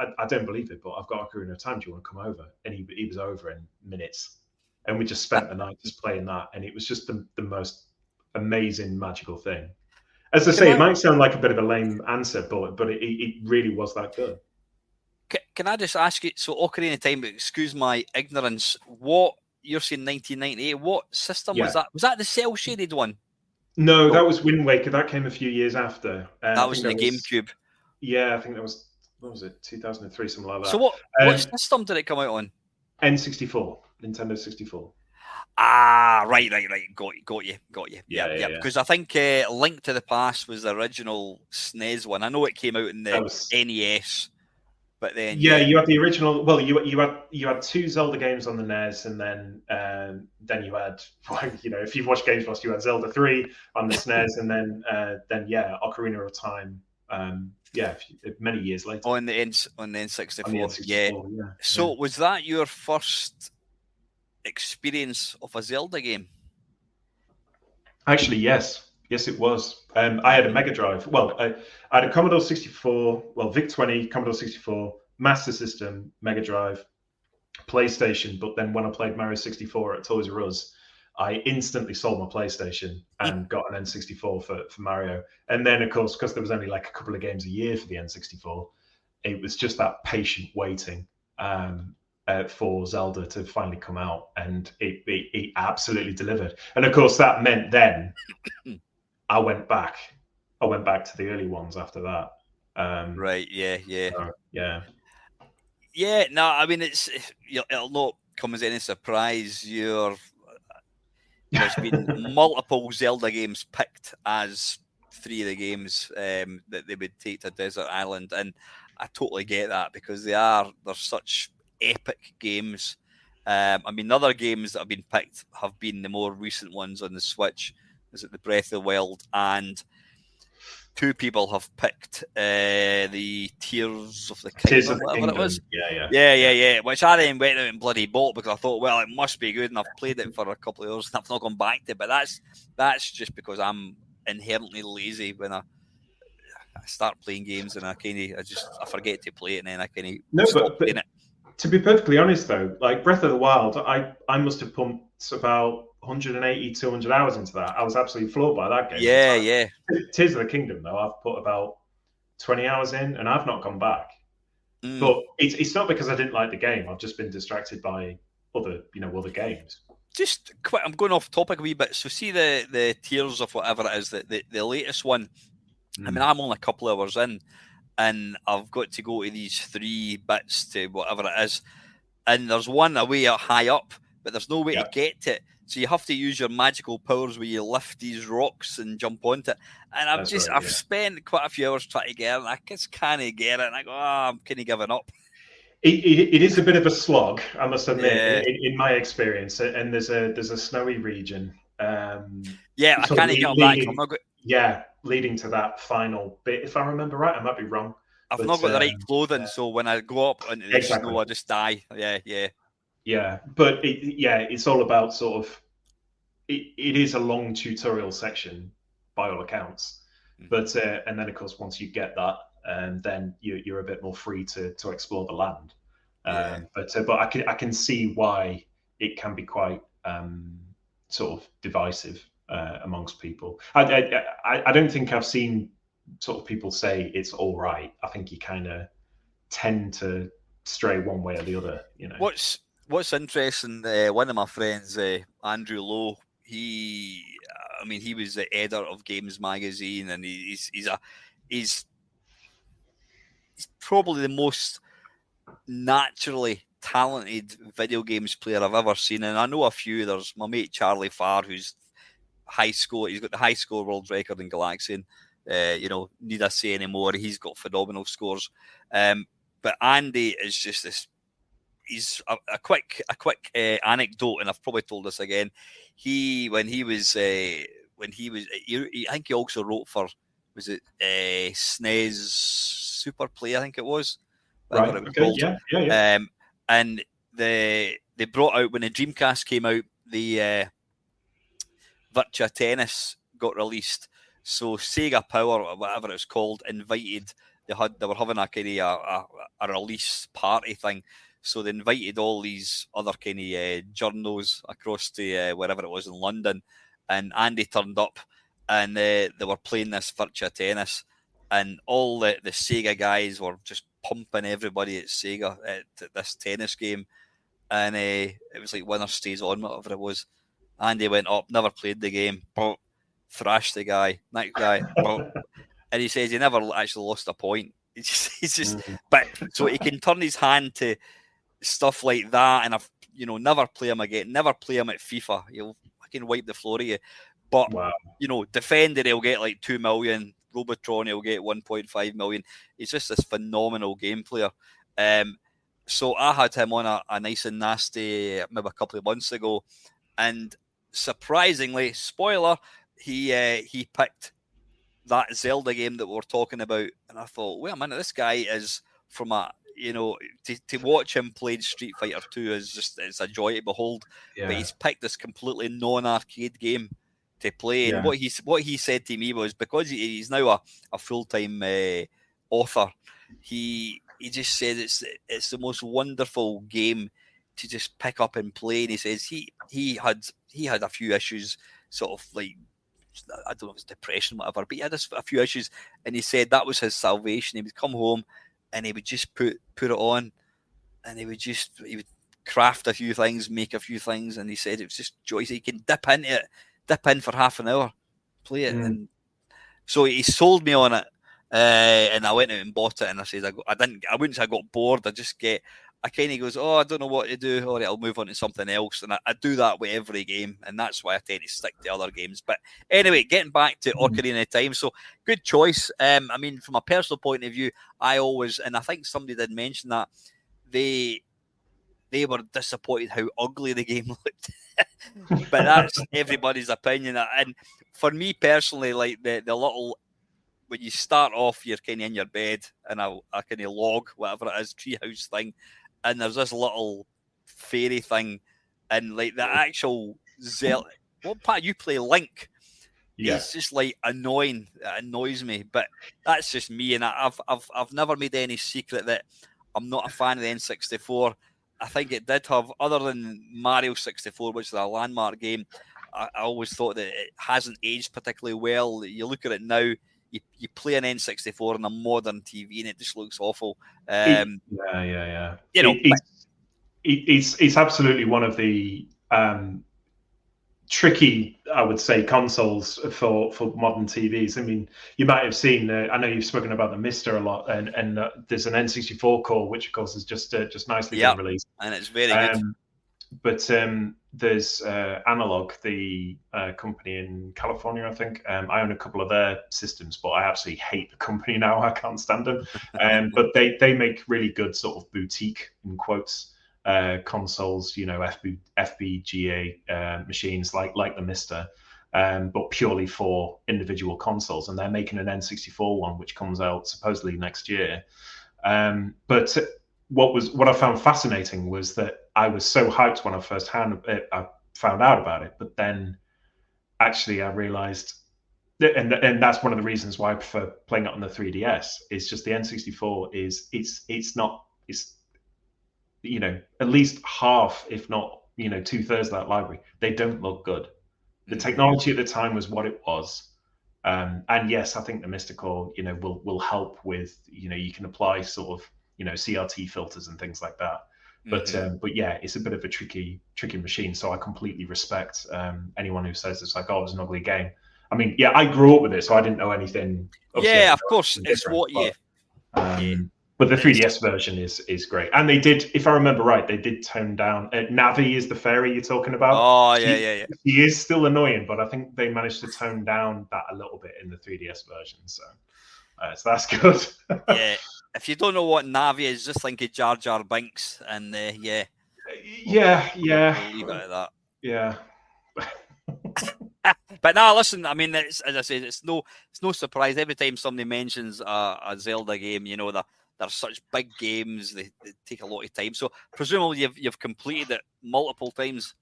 I don't believe it, but I've got Ocarina of Time. Do you want to come over? And he was over in minutes. And we just spent the night just playing that. And it was just the most amazing, magical thing. As I say, it might sound like a bit of a lame answer, but it really was that good. Can I just ask you, so Ocarina of Time, excuse my ignorance, what, you're saying 1998, what system was that? Was that the cel-shaded one? No, that was Wind Waker. That came a few years after. That was the GameCube. Yeah, I think that was, what was it, 2003, something like that. So what system did it come out on? N64, Nintendo 64. Ah, right. Got you. Yeah. Because I think Link to the Past was the original SNES one. I know it came out in the NES, but then you had the original. Well, you had two Zelda games on the NES, and then you had, you know, if you've watched Games Lost, you had Zelda 3 on the SNES, and then Ocarina of Time. Many years later on the N64. Yeah. So was that your first experience of a Zelda game? Actually, yes, it was. I had a Mega Drive. Well, I had a Commodore 64, well, VIC-20, Commodore 64, Master System, Mega Drive, PlayStation. But then when I played Mario 64 at Toys R Us, I instantly sold my PlayStation and got an N64 for Mario. And then, of course, because there was only like a couple of games a year for the N64, it was just that patient waiting for Zelda to finally come out, and it absolutely delivered. And of course, that meant then I went back to the early ones after that. Right? Yeah. No, I mean, it'll not come as any surprise. There's been multiple Zelda games picked as 3 of the games that they would take to Desert Island, and I totally get that, because they're such epic games. I mean, other games that have been picked have been the more recent ones on the Switch. Is it the Breath of the Wild, and 2 people have picked the Tears of the Kingdom, whatever it was. Yeah. Which I then went out and bloody bought, because I thought, well, it must be good, and I've played it for a couple of hours and I've not gone back to it. But that's just because I'm inherently lazy when I start playing games, and I forget to play it, and then I kind of stop playing it. To be perfectly honest, though, like Breath of the Wild, I must have pumped about 180, 200 hours into that. I was absolutely floored by that game. Yeah. Tears of the Kingdom, though, I've put about 20 hours in, and I've not gone back. But it's not because I didn't like the game. I've just been distracted by other games. Just quick, I'm going off topic a wee bit. So see the Tears of whatever it is, the latest one. I mean, I'm only a couple of hours in, and I've got to go to these 3 bits to whatever it is. And there's one away high up, but there's no way to get to it. So you have to use your magical powers where you lift these rocks and jump onto it. And I've spent quite a few hours trying to get it, and I just can't get it. And I go, I'm kind of giving up. It is a bit of a slog, I must admit, in my experience. And there's a snowy region. I can't get on that. Leading to that final bit. If I remember right, I might be wrong. I've not got the right clothing, so when I go up into the snow, I just die. Yeah, but it's all about sort of. It is a long tutorial section, by all accounts, but and then of course once you get that, then you're a bit more free to explore the land. But I can see why it can be quite sort of divisive amongst people. I don't think I've seen sort of people say it's all right. I think you kind of tend to stray one way or the other. What's interesting? One of my friends, Andrew Lowe, he was the editor of Games Magazine, and he's probably the most naturally talented video games player I've ever seen. And I know a few. There's my mate Charlie Farr, who's high score. He's got the high score world record in Galaxian. Need I say anymore? He's got phenomenal scores. But Andy is just this. He's a quick anecdote, and I've probably told this again. I think he also wrote for, was it SNES Super Play? I think it was. Right. Okay. Yeah. And they brought out, when the Dreamcast came out, the Virtua Tennis got released. So Sega Power, or whatever it's called, invited. They were having a kind of a release party thing. So they invited all these other kind of journos across to wherever it was in London, and Andy turned up, and they were playing this Virtua Tennis, and all the Sega guys were just pumping everybody at Sega at this tennis game, and it was like winner stays on, whatever it was. Andy went up, never played the game, thrashed the guy, next guy, and he says he never actually lost a point. He's just, but so he can turn his hand to stuff like that, and I've never play him again, never play him at FIFA. He'll fucking wipe the floor of you. But Defender, he'll get like 2 million. Robotron, he'll get 1.5 million. He's just this phenomenal game player. So I had him on a nice and nasty maybe a couple of months ago, and surprisingly, spoiler, he picked that Zelda game that we're talking about, and I thought, wait a minute, this guy is from a to watch him play Street Fighter 2 it's a joy to behold. But he's picked this completely non-arcade game to play, and what he said to me was, because he's now a full-time author, he just said it's the most wonderful game to just pick up and play. And he says he had a few issues, sort of like, I don't know if it's depression, whatever, but he had a few issues, and he said that was his salvation. He would come home and he would just put it on, and he would craft a few things, make a few things, and he said it was just joy. He can dip in for half an hour, play it, and so he sold me on it, and I went out and bought it, and I said I wouldn't say I got bored. I kind of goes, I don't know what to do. All right, I'll move on to something else. And I do that with every game. And that's why I tend to stick to other games. But anyway, getting back to Ocarina of Time. So good choice. I mean, from a personal point of view, I always, and I think somebody did mention that, they were disappointed how ugly the game looked. But that's everybody's opinion. And for me personally, like the little, when you start off, you're kind of in your bed and a kind of log, whatever it is, treehouse thing. And there's this little fairy thing, and like the actual Zelda. What part you play? Link. is just like annoying. It annoys me, but that's just me. And I've never made any secret that I'm not a fan of the N64. I think it did have, other than Mario 64, which is a landmark game, I always thought that it hasn't aged particularly well. You look at it now, you play an N64 on a modern TV, and it just looks awful. Yeah. You know, it's absolutely one of the tricky, I would say, consoles for modern TVs. I mean, you might have seen. I know you've spoken about the Mister a lot, and there's an N64 core, which of course has just nicely been released, and it's very good. But there's Analog, the company in California, I think. I own a couple of their systems, but I absolutely hate the company now. I can't stand them. But they make really good sort of boutique, in quotes, consoles, you know, FPGA machines like the Mister, but purely for individual consoles. And they're making an N64 one, which comes out supposedly next year. But what I found fascinating was that I was so hyped when I I found out about it, but then actually I realized that, and that's one of the reasons why I prefer playing it on the 3DS. Is just the N64 it's you know, at least half, if not, you know, 2/3 of that library. They don't look good. The technology at the time was what it was. And yes, I think the Mystical, you know, will help with, you know, you can apply sort of, you know, CRT filters and things like that. But yeah, it's a bit of a tricky machine. So I completely respect anyone who says it's like, oh, it was an ugly game. I mean, yeah, I grew up with it, so I didn't know anything. Yeah, of course, it's what you. But the 3DS version is great, and they did, if I remember right, they did tone down. Navi is the fairy you're talking about. Oh yeah. He is still annoying, but I think they managed to tone down that a little bit in the 3DS version. So that's good. Yeah. If you don't know what Navi is, just think of Jar Jar Binks, and yeah. We'll leave it at that. Yeah. But now, listen. I mean, as I said, it's no surprise every time somebody mentions a Zelda game. You know, they're such big games; they take a lot of time. So presumably, you've completed it multiple times.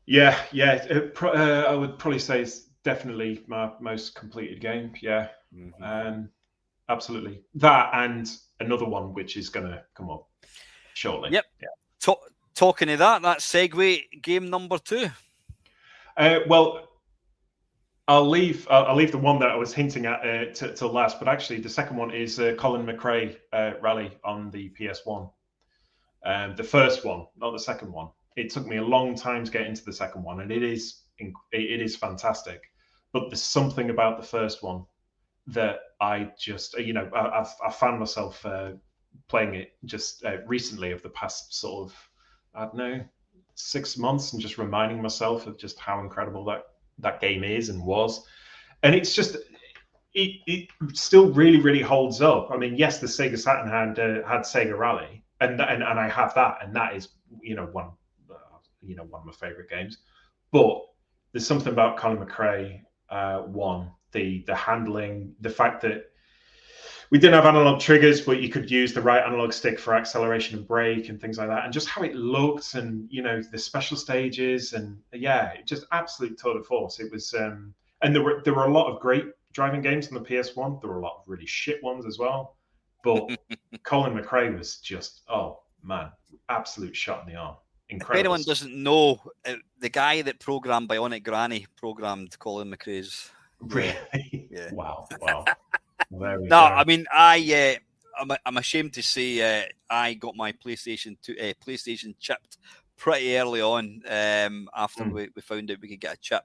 Yeah. I would probably say it's definitely my most completed game. Yeah. Absolutely. That and another one which is going to come up shortly. Yep. Yeah. Talking of that segue, game number 2. Well, I'll leave the one that I was hinting at till last, but actually the second one is Colin McRae Rally on the PS1. The first one, not the second one. It took me a long time to get into the second one, and it is fantastic. But there's something about the first one that I just, you know, I found myself playing it just recently of the past sort of, I don't know, 6 months, and just reminding myself of just how incredible that game is and was. And it's just, it still really, really holds up. I mean, yes, the Sega Saturn had Sega Rally, and I have that, and that is, you know, one of my favorite games. But there's something about Colin McRae one. The handling, the fact that we didn't have analog triggers, but you could use the right analog stick for acceleration and brake and things like that, and just how it looked, and you know, the special stages, and yeah, it just absolute tour de force. It was, and there were a lot of great driving games on the PS1. There were a lot of really shit ones as well, but Colin McRae was just, oh man, absolute shot in the arm. Incredible. If anyone doesn't know, the guy that programmed Bionic Granny programmed Colin McRae's. Really? Yeah. Wow. No, I mean, I'm ashamed to say I got my PlayStation chipped pretty early on. After we found out we could get a chip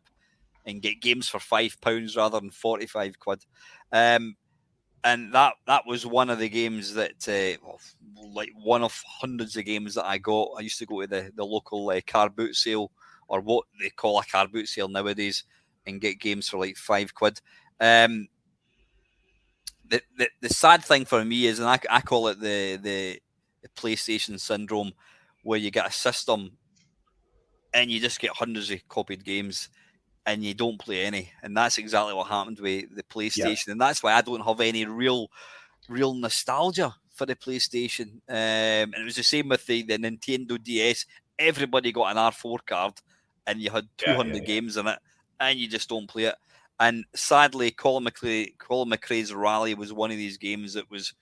and get games for £5 rather than 45 quid. And that was one of the games that, like one of hundreds of games that I got. I used to go to the local car boot sale, or what they call a car boot sale nowadays, and get games for like £5. The sad thing for me is, and I call it the PlayStation syndrome, where you get a system and you just get hundreds of copied games and you don't play any. And that's exactly what happened with the PlayStation. Yeah. And that's why I don't have any real nostalgia for the PlayStation. And it was the same with the Nintendo DS. Everybody got an R4 card and you had 200 games in it, and you just don't play it. And sadly, Colin McRae's Rally was one of these games that was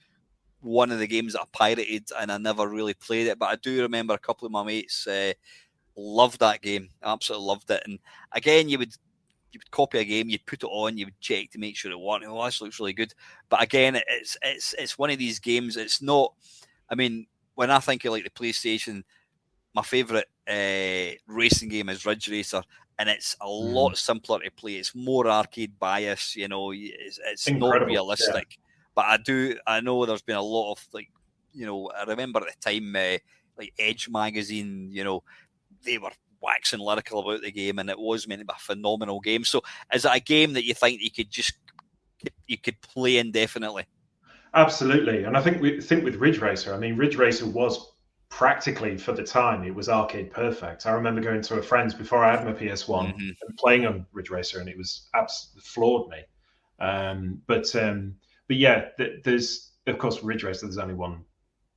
one of the games that I pirated, and I never really played it. But I do remember a couple of my mates loved that game, absolutely loved it. And again, you would copy a game, you'd put it on, you would check to make sure it worked. Oh, this looks really good. But again, it's one of these games. It's not. I mean, when I think of like the PlayStation, my favourite racing game is Ridge Racer, and it's a lot simpler to play. It's more arcade bias, you know. It's not realistic. Yeah. But I know there's been a lot of like, you know, I remember at the time, like Edge magazine, you know, they were waxing lyrical about the game, and it was meant to be a phenomenal game. So, is it a game that you think you could play indefinitely? Absolutely, and I think with Ridge Racer. I mean, Ridge Racer was practically, for the time, it was arcade perfect. I remember going to a friend's before I had my PS1 and playing on Ridge Racer, and it was absolutely floored me. But yeah, there's of course Ridge Racer. There's only one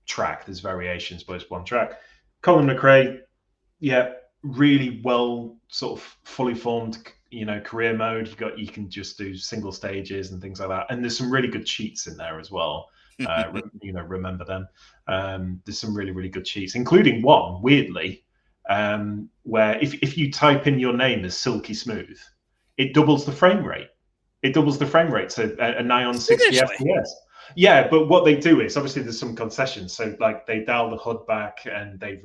track. There's variations, but it's one track. Colin McRae, yeah, really well sort of fully formed, you know, career mode. You can just do single stages and things like that. And there's some really good cheats in there as well. You know, remember them. There's some really, really good cheats, including one, weirdly, where if you type in your name as Silky Smooth, it doubles the frame rate. It doubles the frame rate to a nigh on 60 FPS. Yeah, but what they do is obviously there's some concessions. So like they dial the HUD back and they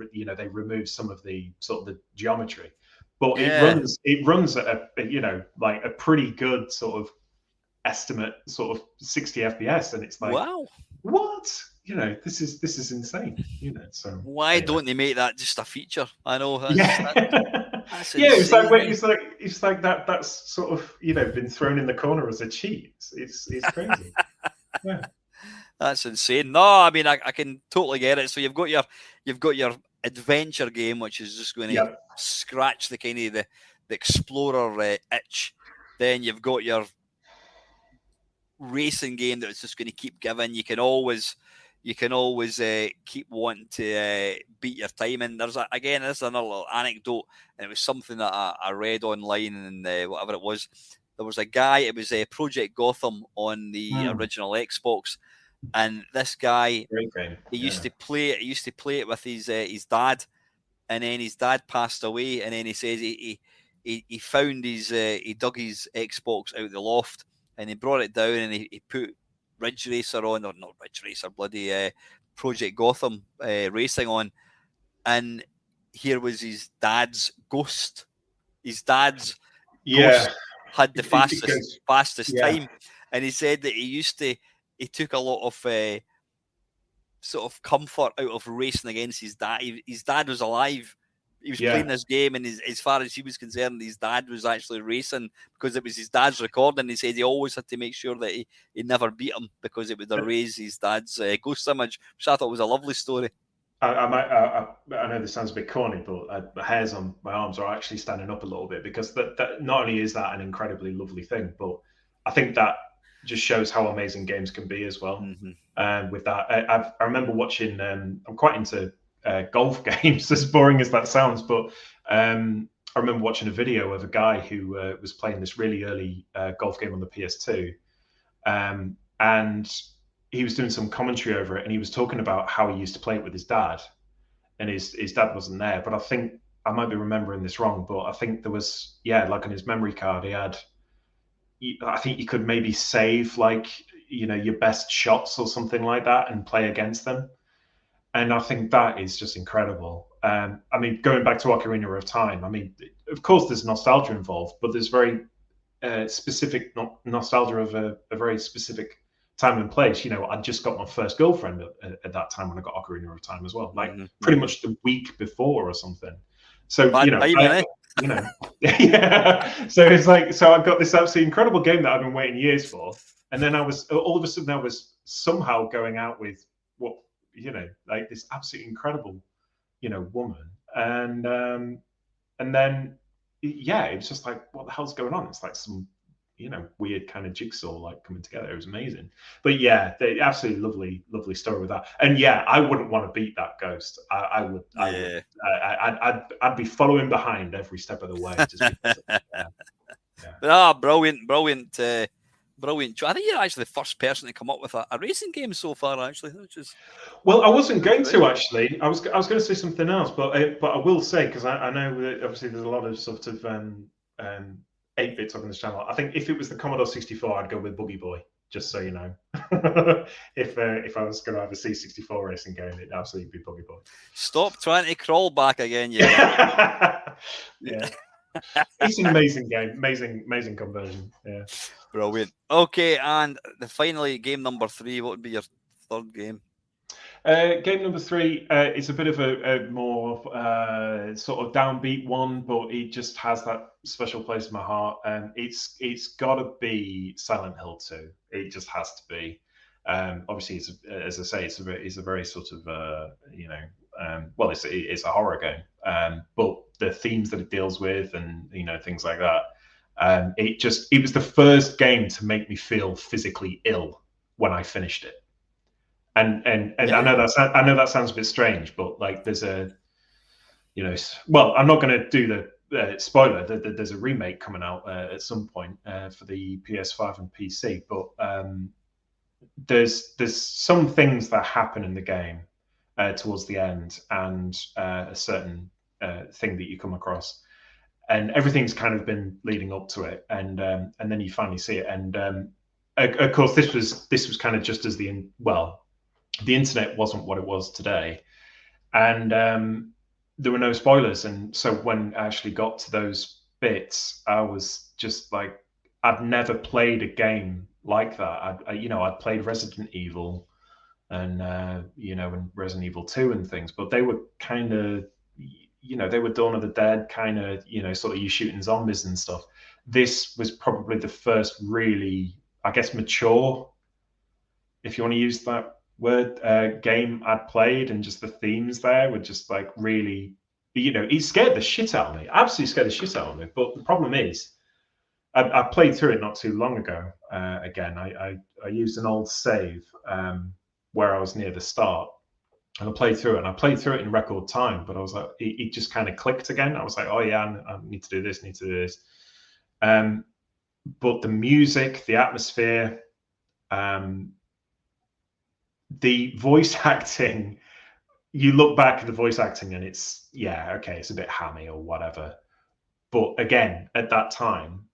remove some of the sort of the geometry, but it runs at a pretty good sort of estimate, sort of 60 FPS, and it's like, wow, what? You know, this is insane. You know, so why don't they make that just a feature? I know. That's yeah, it's like that's sort of, you know, been thrown in the corner as a cheat. It's crazy. Yeah. That's insane. No, I mean I can totally get it. So you've got your adventure game, which is just going to scratch the kind of the explorer itch. Then you've got your racing game that's just going to keep giving. You can always keep wanting to beat your time. And there's another little anecdote, and it was something that I read online, and whatever it was. There was a guy. It was Project Gotham on the original Xbox, and this guy, he used to play it. He used to play it with his dad, and then his dad passed away. And then he says he found he dug his Xbox out the loft, and he brought it down, and he put Ridge Racer on, or not Ridge Racer, bloody Project Gotham racing on, and here was his dad's ghost. His dad's ghost had the fastest time, and he said that he took a lot of sort of comfort out of racing against his dad. His dad was alive. He was playing this game, and as far as he was concerned, his dad was actually racing because it was his dad's recording. He said he always had to make sure that he never beat him because it would erase his dad's ghost image, which I thought was a lovely story. I know this sounds a bit corny, but the hairs on my arms are actually standing up a little bit, because that not only is that an incredibly lovely thing, but I think that just shows how amazing games can be as well. With that, I remember watching. I'm quite into golf games, as boring as that sounds, but I remember watching a video of a guy who was playing this really early golf game on the PS2, and he was doing some commentary over it, and he was talking about how he used to play it with his dad, and his dad wasn't there. But I think I might be remembering this wrong, but I think there was, like on his memory card, I think you could maybe save like, you know, your best shots or something like that and play against them. And I think that is just incredible. I mean, going back to Ocarina of Time, I mean, of course there's nostalgia involved, but there's very specific nostalgia of a very specific time and place. You know, I just got my first girlfriend at that time when I got Ocarina of Time as well, like pretty much the week before or something. So yeah. So it's like, so I've got this absolutely incredible game that I've been waiting years for, and then all of a sudden I was somehow going out with what, you know, like this absolutely incredible, you know, woman, and then it was just like, what the hell's going on? It's like some, you know, weird kind of jigsaw like coming together. It was amazing. But yeah, they absolutely lovely story with that. And yeah, I wouldn't want to beat that ghost. I'd be following behind every step of the way. Just because, Brilliant. Brilliant. I think you're actually the first person to come up with a racing game so far, actually, which is. Well, I wasn't going to actually. I was going to say something else, but I will say, because I know that obviously there's a lot of sort of 8-bits on this channel. I think if it was the Commodore 64, I'd go with Buggy Boy. Just so you know, if I was going to have a C64 racing game, it'd absolutely be Buggy Boy. Stop trying to crawl back again, you. Yeah. It's an amazing game, amazing conversion. Yeah, brilliant. Okay, and finally, game number 3. What would be your third game? Game number 3 is a bit of a more sort of downbeat one, but it just has that special place in my heart. It's got to be Silent Hill 2. It just has to be. Obviously, as I say, it's a very sort of well, it's a horror game, but the themes that it deals with and things like that. It was the first game to make me feel physically ill when I finished it. And yeah. I know that sounds a bit strange, but like there's a, well, I'm not going to do the spoiler. There's a remake coming out at some point for the PS5 and PC, but there's some things that happen in the game towards the end, and a certain thing that you come across, and everything's kind of been leading up to it, and then you finally see it, and of course this was kind of just as the internet wasn't what it was today, and there were no spoilers, and so when I actually got to those bits, I was just like, I'd never played a game like that. I'd played Resident Evil and and Resident Evil 2 and things, but they were kind of, they were Dawn of the Dead kind of, sort of you shooting zombies and stuff. This was probably the first really, I guess, mature, if you want to use that word, game I'd played, and just the themes there were just like really, it scared the shit out of me. Absolutely scared the shit out of me. But the problem is, I played through it not too long ago. Again, I used an old save where I was near the start, and I played through it in record time. But I was like, it just kind of clicked again. I was like, oh yeah, I need to do this, but the music, the atmosphere, the voice acting, you look back at the voice acting and it's, it's a bit hammy or whatever. But again, at that time,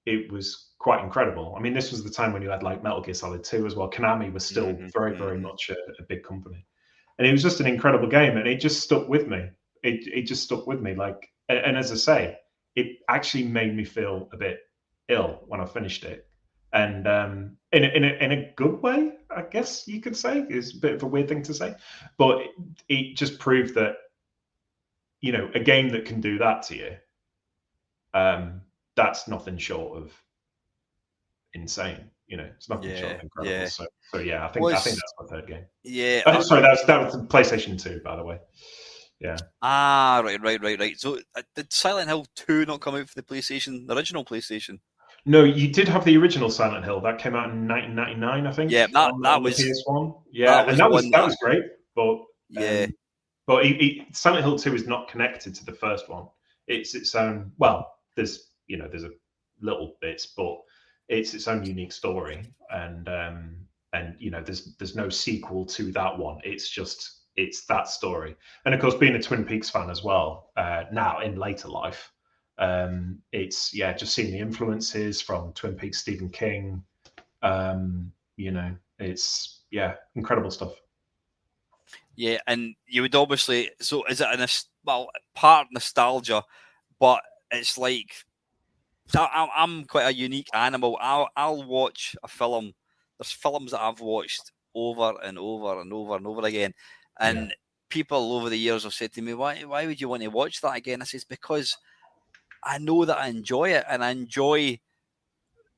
it was quite incredible. I mean, this was the time when you had like Metal Gear Solid 2 as well. Konami was still very much a big company. And it was just an incredible game, and it just stuck with me. It just stuck with me. Like, and as I say, it actually made me feel a bit ill when I finished it. And in a good way, I guess you could say. It's a bit of a weird thing to say, but it just proved that, a game that can do that to you, that's nothing short of insane. It's nothing short of incredible. Yeah. So yeah, I think that's my third game. Yeah. Sorry, that was the PlayStation 2, by the way. Yeah. Right. So did Silent Hill 2 not come out for the PlayStation, the original PlayStation? No, you did have the original Silent Hill that came out in 1999, I think. Yeah, that was PS1. Yeah, that was great. But yeah, but Silent Hill 2 is not connected to the first one. It's its own. Well, there's a little bits, but it's its own unique story, and there's no sequel to that one. It's that story, and of course, being a Twin Peaks fan as well, now in later life. It's just seeing the influences from Twin Peaks, Stephen King. It's incredible stuff. Yeah, and you would obviously. So is it part nostalgia, but it's like I'm quite a unique animal. I'll watch a film. There's films that I've watched over and over and over and over again, and people over the years have said to me, "Why would you want to watch that again?" I says, because I know that I enjoy it, and I enjoy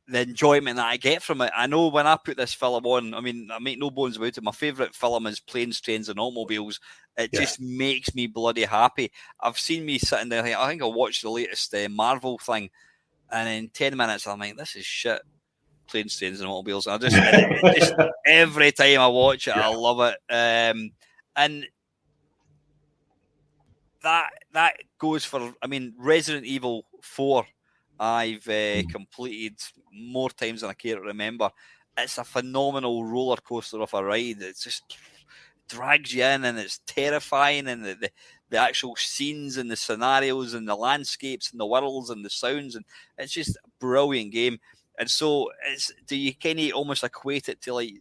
the enjoyment that I get from it. I know when I put this film on, I mean, I make no bones about it, my favourite film is Planes, Trains and Automobiles. It just makes me bloody happy. I've seen me sitting there, I think I'll watch the latest Marvel thing, and in 10 minutes I'm like, this is shit. Planes, Trains and Automobiles. And just every time I watch it, I love it. And that goes for, I mean, Resident Evil 4 I've completed more times than I care to remember. It's a phenomenal roller coaster of a ride. It just drags you in, and it's terrifying, and the actual scenes and the scenarios and the landscapes and the worlds and the sounds, and it's just a brilliant game. And so, do you kind of almost equate it to like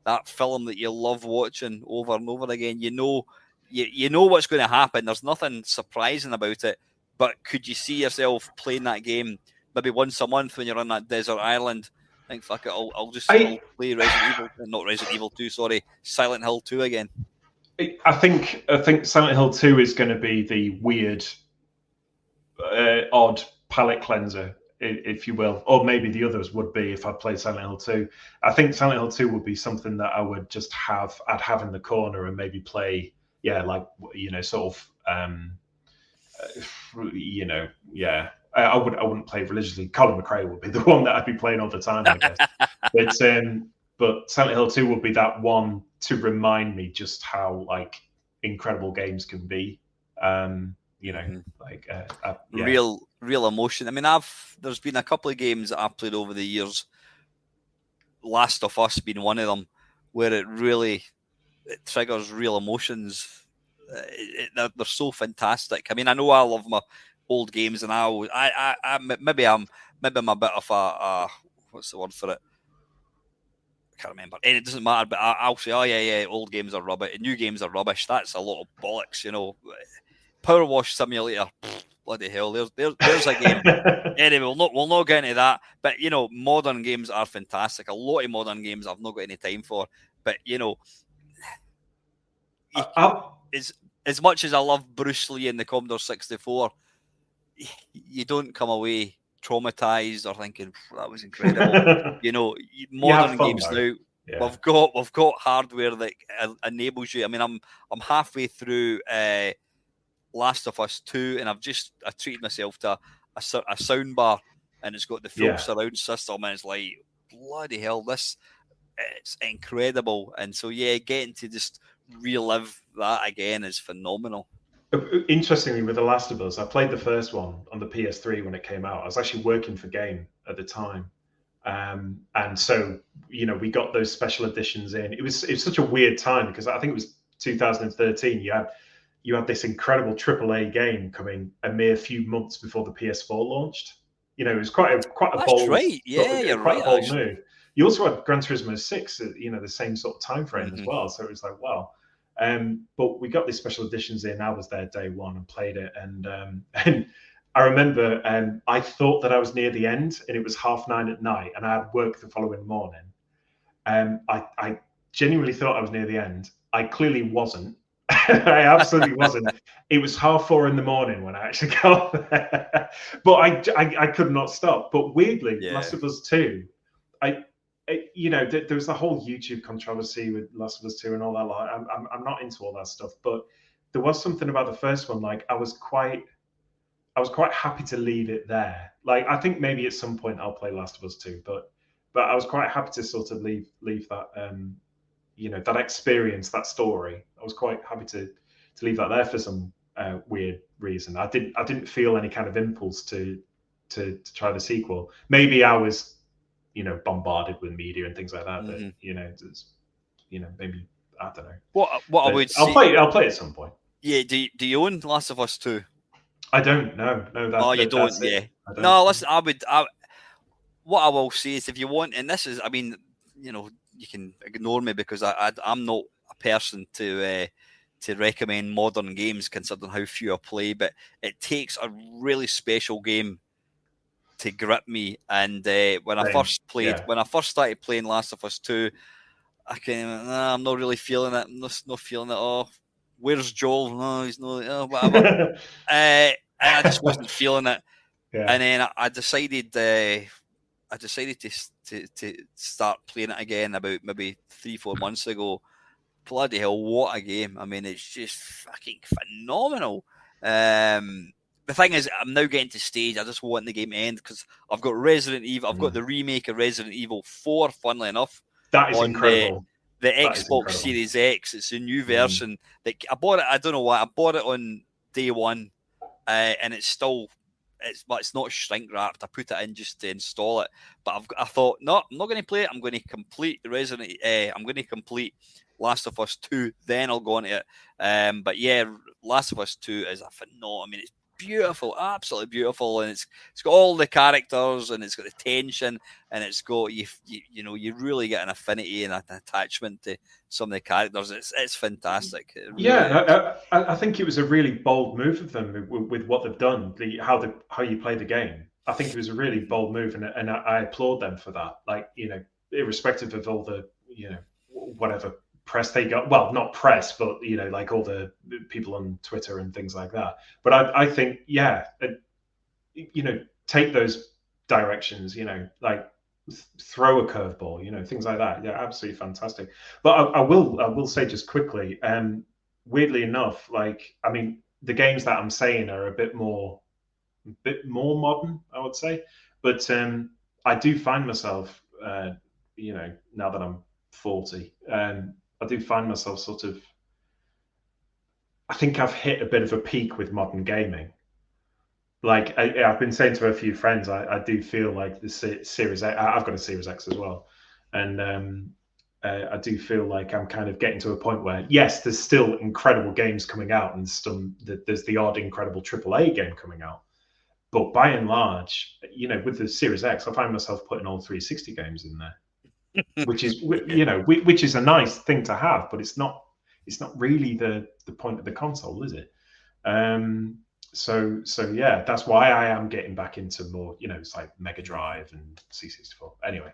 that film that you love watching over and over again? You know what's going to happen. There's nothing surprising about it. But could you see yourself playing that game maybe once a month when you're on that desert island? I think, fuck it, I'll play Resident Evil, not Resident Evil 2, sorry, Silent Hill 2 again. I think Silent Hill 2 is going to be the weird, odd palate cleanser, if you will, or maybe the others would be if I played Silent Hill 2. I think Silent Hill 2 would be something that I would just I'd have in the corner and maybe play, sort of, I wouldn't play religiously. Colin McRae would be the one that I'd be playing all the time, I guess. But Silent Hill 2 would be that one to remind me just how like incredible games can be. Real emotion. I mean, there's been a couple of games that I've played over the years, Last of Us being one of them, where it triggers real emotions. They're so fantastic. I mean, I know I love my old games, and maybe I'm a bit of a what's the word for it? I can't remember. And it doesn't matter, but I'll say, oh yeah, old games are rubbish, new games are rubbish. That's a lot of bollocks, Power Wash Simulator, bloody hell. There's a game. Anyway, we'll not get into that. But modern games are fantastic. A lot of modern games I've not got any time for. But as much as I love Bruce Lee and the Commodore 64, you don't come away traumatized or thinking that was incredible. Modern games now, we've got hardware that enables you. I mean, I'm halfway through Last of Us 2, and I treated myself to a sound bar, and it's got the full surround system, and it's like, bloody hell, it's incredible. And so getting to just relive that again is phenomenal. Interestingly, with The Last of Us, I played the first one on the PS3 when it came out. I was actually working for Game at the time. And so, we got those special editions in. It was such a weird time because I think it was 2013. You had this incredible AAA game coming a mere few months before the PS4 launched. It was quite a bold, right. Yeah, you're right. A bold move. You also had Gran Turismo 6, the same sort of time frame as well. So it was like, wow. But we got these special editions in. I was there day one and played it, and I remember I thought that I was near the end, and it was 9:30 at night, and I had work the following morning. I genuinely thought I was near the end. I clearly wasn't. I absolutely wasn't. It was 4:30 in the morning when I actually got there, but I could not stop. But weirdly, Last of Us 2, there was the whole YouTube controversy with Last of Us 2 and all that. Like, I'm not into all that stuff, but there was something about the first one. Like, I was quite happy to leave it there. Like, I think maybe at some point I'll play Last of Us 2, but I was quite happy to sort of leave that that experience, that story. I was quite happy to leave that there for some weird reason. I didn't feel any kind of impulse to try the sequel. Maybe I was bombarded with media and things like that. That maybe I don't know. What I would say, I'll play at some point. Yeah. Do you own Last of Us 2? I don't know. No, you don't. Yeah. No, listen. What I will say is, if you want, and this is, I mean, you can ignore me because I'm not a person to recommend modern games, considering how few I play. But it takes a really special game to grip me. And when I first started playing Last of Us 2, I'm not really feeling it. I'm just not feeling it. Oh, where's Joel? No, he's not. Oh, whatever. And I just wasn't feeling it. Yeah. And then I decided to start playing it again about maybe 3-4 months ago. Bloody hell, what a game. I mean, it's just fucking phenomenal. The thing is, I'm now getting to stage, I just want the game to end because I've got Resident Evil, I've got the remake of Resident Evil 4, funnily enough. That is incredible. The Xbox Series X, it's a new version. That I bought it, I don't know why, I bought it on day one, and it's still it's not shrink wrapped. I put it in just to install it, but I thought, no, I'm not going to play it. I'm going to complete Resident. I'm going to complete Last of Us 2, then I'll go on to it. But yeah, Last of Us 2 is a phenomenal. I mean, it's beautiful, absolutely beautiful, and it's got all the characters, and it's got the tension, and it's got you know, you really get an affinity and an attachment to some of the characters. It's fantastic. It really I think it was a really bold move of them with what they've done, how you play the game. I think it was a really bold move, and I applaud them for that. Like, you know, irrespective of all the, you know, whatever press they got, well, not press, but, you know, like all the people on Twitter and things like that. But I think, yeah, you know, take those directions, you know, like throw a curveball, you know, things like that. Yeah, absolutely fantastic. But I will say just quickly, weirdly enough, like, I mean, the games that I'm saying are a bit more modern, I would say. But I do find myself, you know, now that I'm 40, I do find myself sort of, I think I've hit a bit of a peak with modern gaming. Like, I've been saying to a few friends, I do feel like the Series X, I've got a Series X as well. And I do feel like I'm kind of getting to a point where, yes, there's still incredible games coming out, and there's the odd incredible AAA game coming out. But by and large, you know, with the Series X, I find myself putting all 360 games in there, which is, you know, which is a nice thing to have, but it's not really the point of the console, is it? So yeah, that's why I am getting back into more, you know, it's like Mega Drive and C64. Anyway.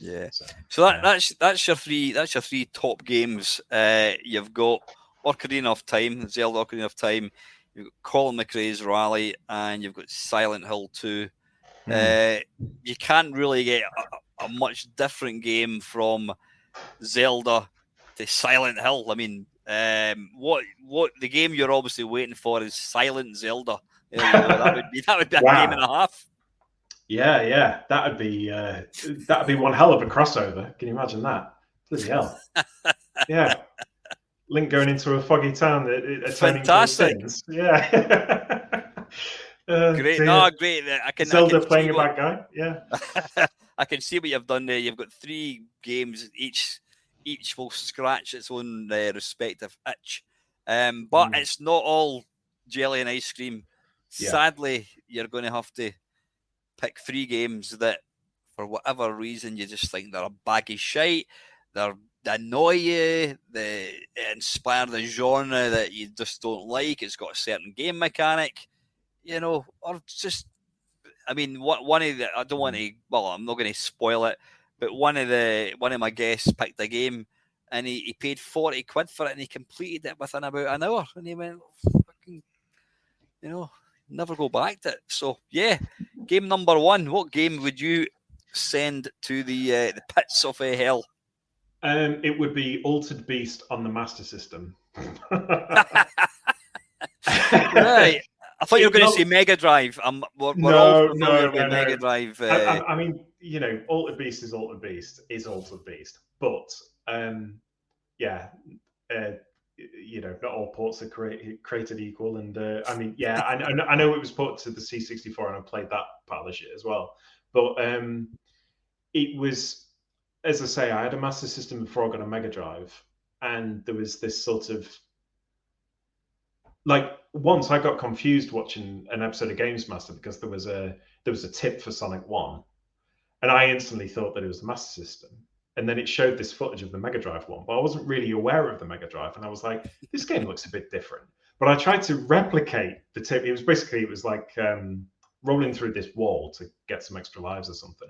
Yeah. So that's your three top games. You've got Ocarina of Time, Zelda Ocarina of Time, you've got Colin McRae's Rally, and you've got Silent Hill 2. You can't really get a much different game from Zelda to Silent Hill. I mean, what the game you're obviously waiting for is Silent Zelda. There you go. That would be a Wow. game and a half. Yeah, that'd be one hell of a crossover. Can you imagine that? Bloody hell! Yeah, Link going into a foggy town, Fantastic. Yeah. Great, no, great. Zelda playing a bad guy. Yeah. I can see what you've done there. You've got 3 games, each will scratch its own respective itch. But it's not all jelly and ice cream. Yeah. Sadly, you're going to have to pick 3 games that, for whatever reason, you just think they're a bag of shite. They annoy you. They inspire the genre that you just don't like. It's got a certain game mechanic, you know, or just, I mean, one of the, I don't want to, well, I'm not going to spoil it, but one of my guests picked a game, and he paid 40 quid for it, and he completed it within about an hour, and he went, fucking, you know, never go back to it. So yeah, game number 1. What game would you send to the pits of hell? It would be Altered Beast on the Master System. Right. I thought you were going to say Mega Drive. We're all familiar with Mega Drive. I mean, you know, Altered Beast is Altered Beast is Altered Beast, but yeah, you know, not all ports are created equal. And I mean, yeah, I know it was put to the C64, and I played that part of the shit as well. But it was, as I say, I had a Master System before I got a Mega Drive, and there was this sort of, like, once I got confused watching an episode of Games Master because there was a tip for Sonic 1, and I instantly thought that it was the Master System. And then it showed this footage of the Mega Drive one, but I wasn't really aware of the Mega Drive, and I was like, this game looks a bit different. But I tried to replicate the tip. It was like rolling through this wall to get some extra lives or something.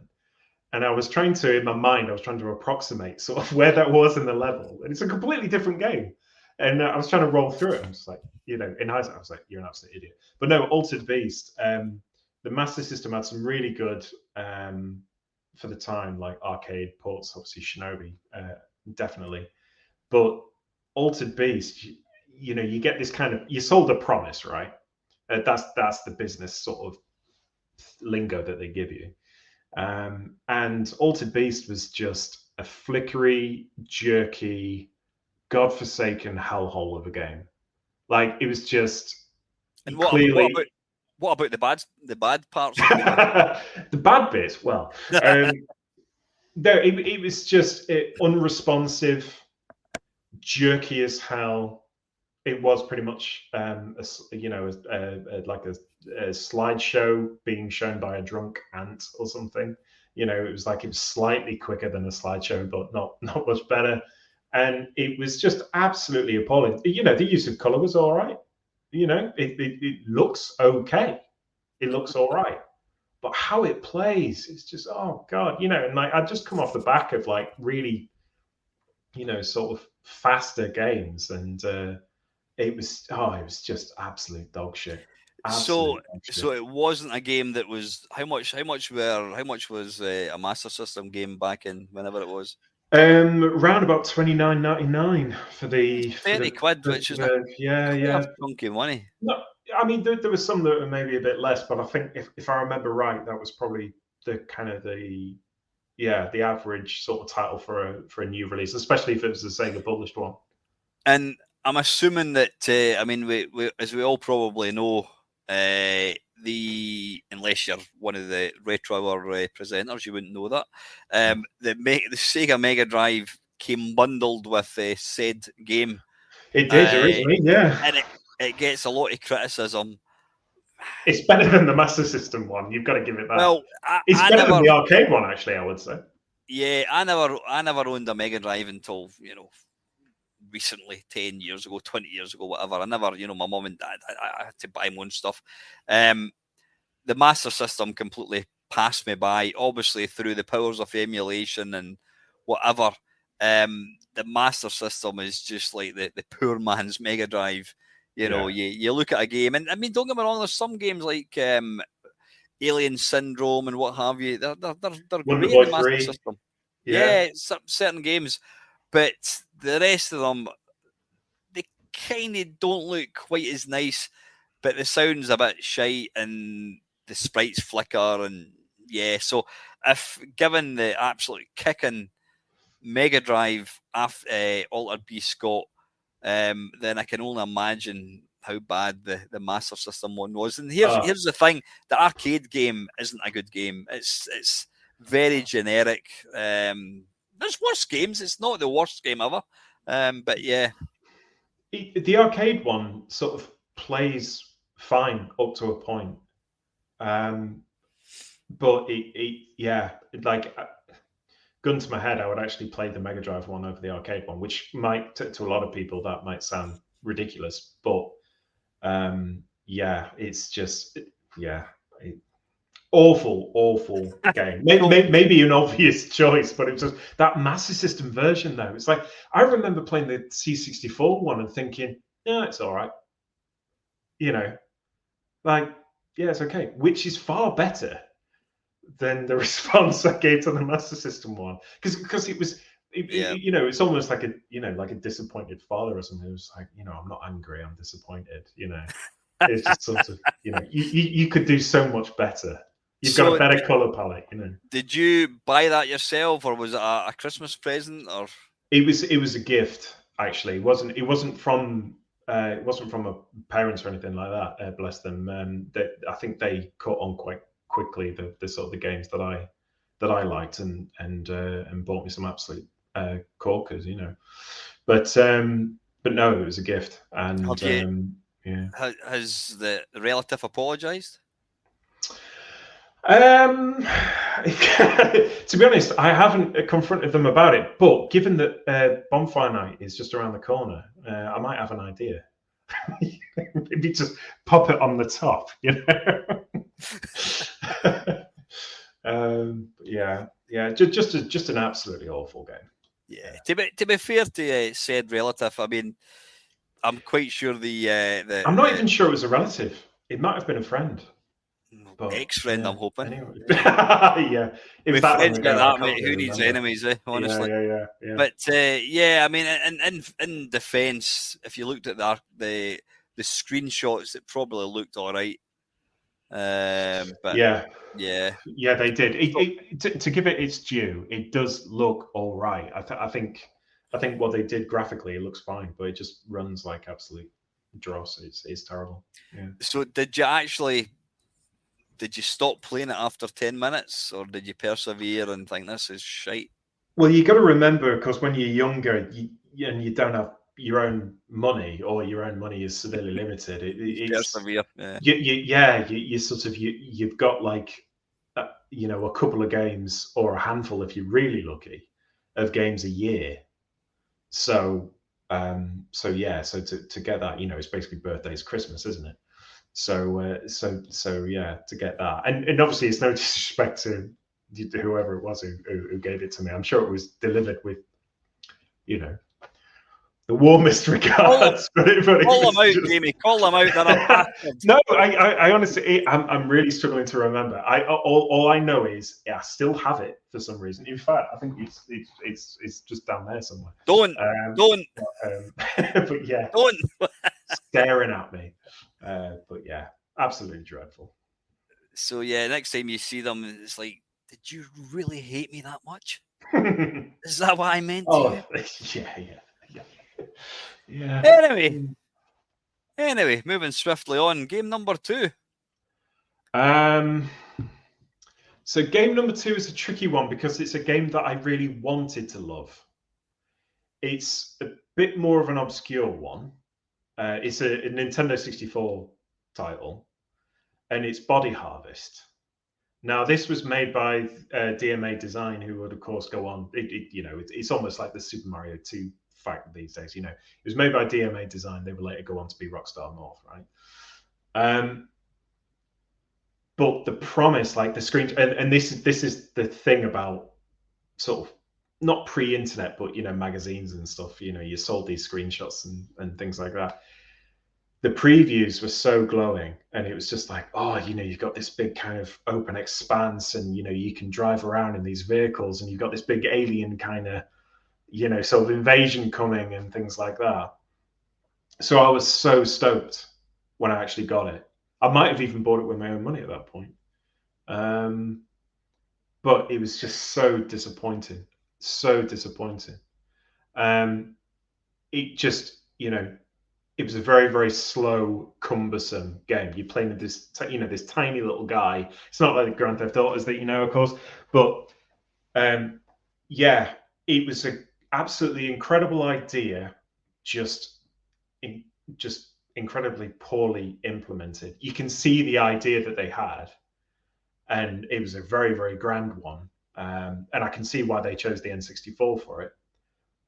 And I was trying to, in my mind, approximate sort of where that was in the level. And it's a completely different game. And I was trying to roll through it. I'm just like, you know, in hindsight, I was like, you're an absolute idiot. But no, Altered Beast. The Master System had some really good, for the time, like arcade ports. Obviously, Shinobi, definitely. But Altered Beast, you know, you get this kind of, you sold a promise, right? That's the business sort of lingo that they give you. And Altered Beast was just a flickery, jerky, godforsaken hellhole of a game. Like, it was just and clearly. What about the bad parts? The bad bits, well, no, it was just unresponsive, jerky as hell. It was pretty much, like a slideshow being shown by a drunk ant or something. It was like it was slightly quicker than a slideshow, but not much better. And it was just absolutely appalling. The use of color was all right. It looks okay. It looks all right. But how it plays, it's just, oh God, and like I'd just come off the back of like really, sort of faster games, and it was just absolute dog shit. So Absolute dog shit. it wasn't a game that was how much was a Master System game back in whenever it was? Round about £29.99 for the £30, which is a yeah. chunky money. No, I mean there was some that were maybe a bit less, but I think if I remember right, that was probably the kind of the average sort of title for a new release, especially if it was the Sega published one. And I'm assuming that we as we all probably know, unless you're one of the Retro Hour presenters, you wouldn't know that. The Sega Mega Drive came bundled with said game. It did originally, yeah, and it gets a lot of criticism. It's better than the Master System one. You've got to give it that. Well, it's better than the arcade one, actually. I would say. Yeah, I never owned a Mega Drive until recently, 10 years ago, 20 years ago, whatever. I never, my mum and dad, I had to buy my own stuff. The Master System completely passed me by, obviously through the powers of emulation and whatever. The Master System is just like the poor man's Mega Drive. You look at a game, and I mean, don't get me wrong, there's some games like Alien Syndrome and what have you. They're great in the Master System. Yeah, certain games. But the rest of them, they kind of don't look quite as nice. But the sound's a bit shite and the sprites flicker. And so if given the absolute kicking Mega Drive Altered Beast got, then I can only imagine how bad the Master System one was. And here's the thing: the arcade game isn't a good game. It's very generic. There's worse games. It's not the worst game ever. But yeah. The arcade one sort of plays fine up to a point. But gun to my head, I would actually play the Mega Drive one over the arcade one, which might, to a lot of people, that might sound ridiculous. But it's just, awful game. Maybe an obvious choice, but it was just that Master System version, though. It's like, I remember playing the C64 one and thinking, yeah, it's all right. It's okay, which is far better than the response I gave to the Master System one, because it was, it's almost like a disappointed father or something. It was like, I'm not angry, I'm disappointed. It's just sort of, you could do so much better. You've got a better color palette, Did you buy that yourself, or was it a Christmas present, or? It was a gift, actually. It wasn't from my parents or anything like that. Bless them. I think they caught on quite quickly the sort of the games that I liked, and bought me some absolute corkers, But no, it was a gift, and Has the relative apologized? To be honest, I haven't confronted them about it. But given that bonfire night is just around the corner, I might have an idea. Maybe just pop it on the top, just an absolutely awful game. Yeah. To be fair to said relative, I mean, I'm quite sure the I'm not even sure it was a relative. It might have been a friend. Ex-friend, I'm hoping. Anyway. Yeah, it was that friends get that, mate. Who needs enemies, honestly. Yeah. But I mean, in defence, if you looked at the screenshots, it probably looked all right. But yeah, they did. To give it its due, it does look all right. I think what they did graphically, it looks fine, but it just runs like absolute dross. It's terrible. Yeah. So did you actually did you stop playing it after 10 minutes, or did you persevere and think this is shite? Well, you got to remember, because when you're younger and you don't have your own money, or your own money is severely limited, it's Persevere. Yeah. you sort of you've got like a couple of games, or a handful if you're really lucky, of games a year. So so to get that, it's basically birthdays, Christmas, isn't it? So yeah, to get that, and obviously it's no disrespect to whoever it was who gave it to me. I'm sure it was delivered with, the warmest regards. But it Call was them out, just... Jamie. Call them out. They're a bastard. No, I honestly, I'm really struggling to remember. All I know is I still have it for some reason. In fact, I think it's just down there somewhere. Don't. But yeah, Don't. staring at me. But yeah, absolutely dreadful. So yeah, next time you see them, it's like, did you really hate me that much? Is that what I meant to you? Yeah. Anyway, moving swiftly on. Game number 2. So game number 2 is a tricky one, because it's a game that I really wanted to love. It's a bit more of an obscure one. It's a Nintendo 64 title, and it's Body Harvest. Now, this was made by DMA Design, who would, of course, go on. It's almost like the Super Mario 2 fact these days. It was made by DMA Design. They would later go on to be Rockstar North, right? But the promise, like the screen, and this is the thing about sort of not pre-internet, but magazines and stuff. You sold these screenshots and things like that. The previews were so glowing, and it was just like, oh, you've got this big kind of open expanse, and you can drive around in these vehicles, and you've got this big alien kind of sort of invasion coming and things like that. So I was so stoked when I actually got it. I might have even bought it with my own money at that point. But it was just so disappointing. So disappointing. It just, it was a very, very slow, cumbersome game. You're playing with this, this tiny little guy. It's not like the Grand Theft Autos that of course. But yeah, it was an absolutely incredible idea, just incredibly poorly implemented. You can see the idea that they had, and it was a very, very grand one. And I can see why they chose the N64 for it.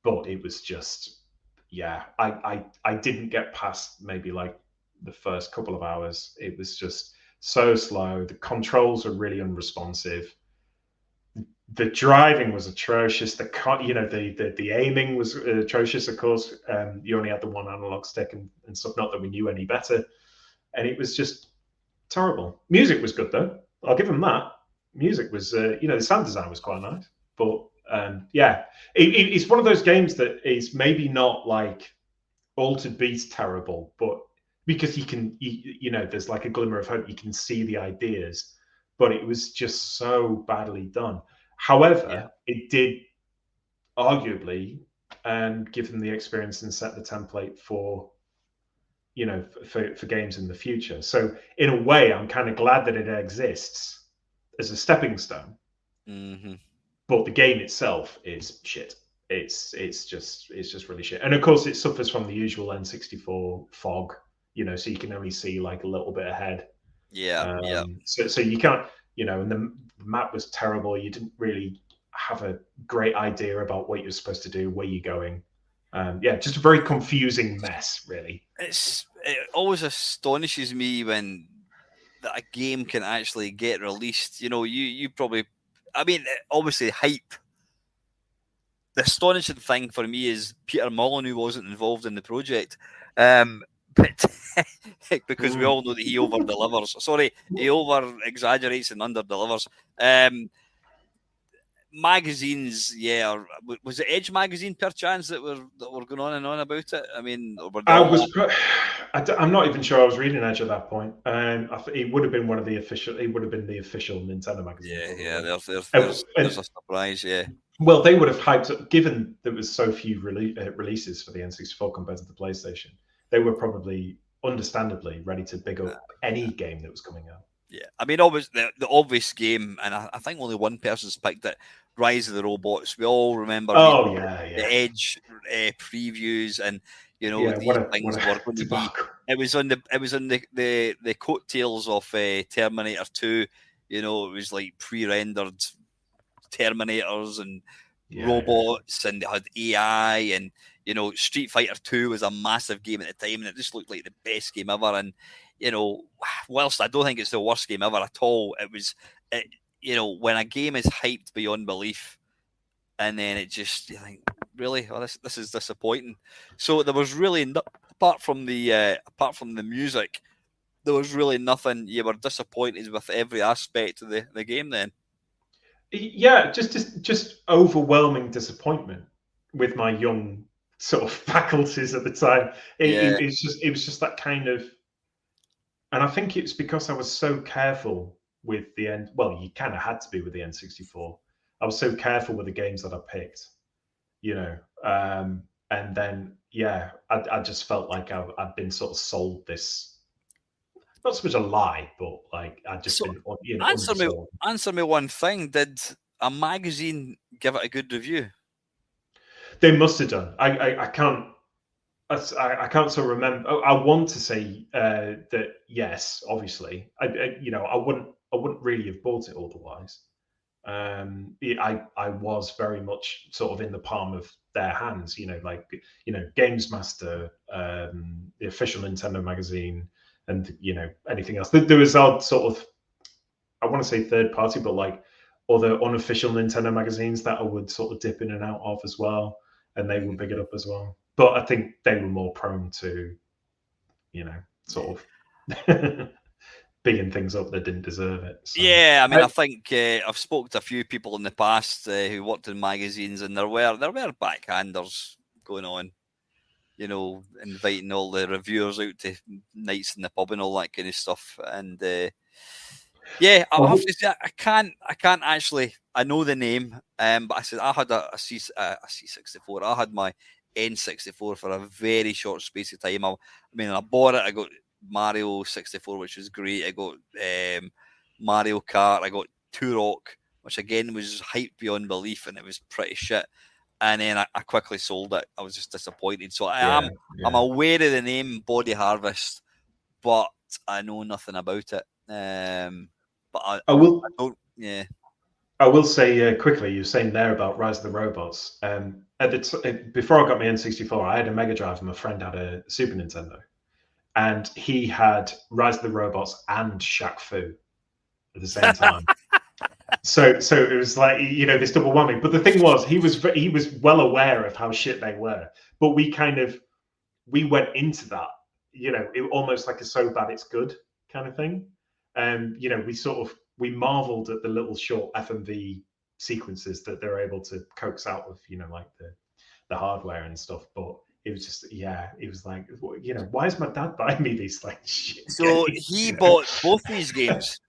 But it was just, yeah, I didn't get past maybe like the first couple of hours. It was just so slow. The controls were really unresponsive. The driving was atrocious. The aiming was atrocious. Of course, you only had the one analog stick and stuff. Not that we knew any better, and it was just terrible. Music was good though. I'll give them that. Music was, the sound design was quite nice. But yeah, it's one of those games that is maybe not like Altered Beast terrible, but because you can, there's like a glimmer of hope. You can see the ideas, but it was just so badly done. However, It did arguably give them the experience and set the template for, for games in the future. So in a way, I'm kind of glad that it exists as a stepping stone. Mm-hmm. But the game itself is shit. It's just really shit. And of course, it suffers from the usual N64 fog, so you can only see like a little bit ahead. Yeah. So you can't, and the map was terrible. You didn't really have a great idea about what you're supposed to do, where you're going. Just a very confusing mess, really. It always astonishes me when that a game can actually get released. You probably, I mean, obviously hype. The astonishing thing for me is Peter Molyneux wasn't involved in the project. But because we all know that he over delivers. Sorry, he over exaggerates and under delivers. Magazines, yeah. Was it Edge magazine perchance that were going on and on about it? I mean, I'm not even sure I was reading Edge at that point. It would have been one of the official. It would have been the official Nintendo magazine. Yeah. There's a surprise. Yeah. Well, they would have hyped up, given there was so few releases for the N64 compared to the PlayStation. They were probably, understandably, ready to big up any game that was coming out. Yeah, I mean, always the obvious game, and I think only one person's picked it. Rise of the Robots. We all remember reading Oh yeah, the yeah, Edge previews, and yeah. these What things a were going to be. debacle. It was on the coattails of Terminator 2. It was like pre-rendered Terminators and Yeah, yeah. robots, and it had AI, and Street Fighter 2 was a massive game at the time, and it just looked like the best game ever. And whilst I don't think it's the worst game ever at all, when a game is hyped beyond belief, and then it just, you think, really, this is disappointing. So there was really apart from the music, there was really nothing. You were disappointed with every aspect of the game. Then, Yeah, just overwhelming disappointment with my young sort of faculties at the time. yeah, It was just that kind of, and I think it's because I was so careful with the end. Well, you kind of had to be with the N64. I was so careful with the games that I picked, you know. And then yeah, I just felt like I'd been sort of sold this, not so much a lie, but like I'd just so been answer me undersold. answer me one thing. Did a magazine give it a good review? They must have done. I can't. I can't sort of remember. I want to say that yes, obviously. I wouldn't really have bought it otherwise. I was very much sort of in the palm of their hands. Like Games Master, the official Nintendo magazine, and anything else. There was odd sort of, I want to say third party, but like other unofficial Nintendo magazines that I would sort of dip in and out of as well, and they would Mm, big it up as well. But I think they were more prone to, yeah. sort of bigging things up that didn't deserve it. So Yeah, I mean, I, I think I've spoken to a few people in the past who worked in magazines, and there were backhanders going on. Inviting all the reviewers out to nights in the pub and all that kind of stuff. And yeah, I I have will, to say I can't actually. I know the name, but I said I had a C64. I had my N64 for a very short space of time. I mean, I bought it. I got Mario 64, which was great. I got Mario Kart. I got Turok, which again was hyped beyond belief, and it was pretty shit. And then I quickly sold it. I was just disappointed. So yeah, I'm yeah. aware of the name Body Harvest, but I know nothing about it. But I I will. don't. Yeah. I will say quickly, you were saying there about Rise of the Robots. Before I got my N64, I had a Mega Drive, and my friend had a Super Nintendo, and he had Rise of the Robots and Shaq Fu at the same time. So it was like this double whammy. But the thing was, he was well aware of how shit they were. But we went into that, it almost like a so bad it's good kind of thing. We marveled at the little short FMV sequences that they're able to coax out of, like the hardware and stuff. But it was just, yeah, it was like, why is my dad buying me these like shit So games? he bought both these games.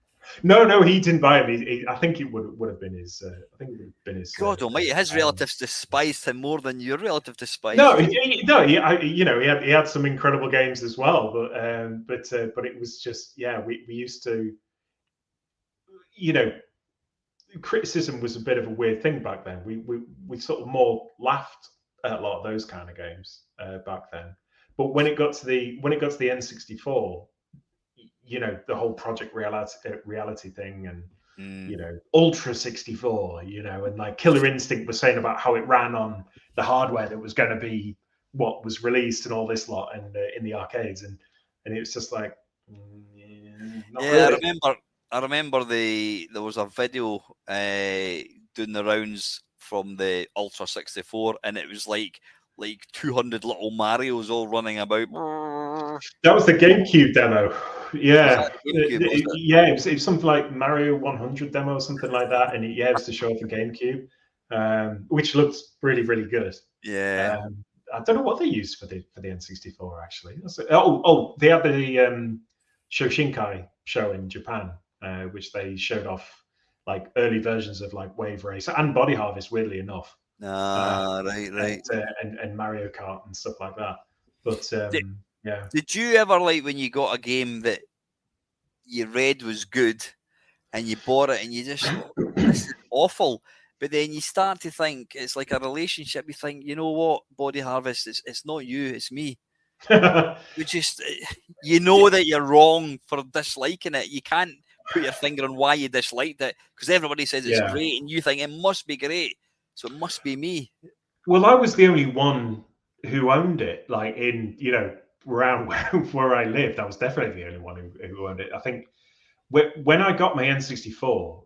No, he didn't buy them. I think it would have been his. I think it would have been his. God Almighty, his relatives despised him more than your relative despised No, you. no, he had some incredible games as well, but it was just, yeah, we used to, you know criticism was a bit of a weird thing back then. We sort of more laughed at a lot of those kind of games back then. But when it got to the N64, the whole Project Reality thing, and Mm. Ultra 64, and like Killer Instinct was saying about how it ran on the hardware that was going to be what was released and all this lot, and in the arcades, and it was just like, yeah, not Yeah, I really. remember. I remember there was a video doing the rounds from the Ultra 64, and it was like 200 little Marios all running about. That was the GameCube demo. Was that Yeah, the GameCube? Was it? yeah, it was something like Mario 100 demo or something like that, and it was to show for GameCube, which looked really, really good. Yeah. I don't know what they used for the N64 actually. They had the Shoshinkai show in Japan, which they showed off like early versions of like Wave Race and Body Harvest, weirdly enough, Ah, right, right. and Mario Kart and stuff like that. But Did, yeah. did you ever, like, when you got a game that you read was good, and you bought it, and you just thought, this is awful. But then you start to think it's like a relationship. You think, you know what, Body Harvest, it's not you, it's me. You just, you know that you're wrong for disliking it. You can't put your finger on why you disliked it, because everybody says it's great, and you think it must be great, so it must be me. Well, I was the only one who owned it, like in, you know, around where I lived. I was definitely the only one who owned it. I think when I got my N64,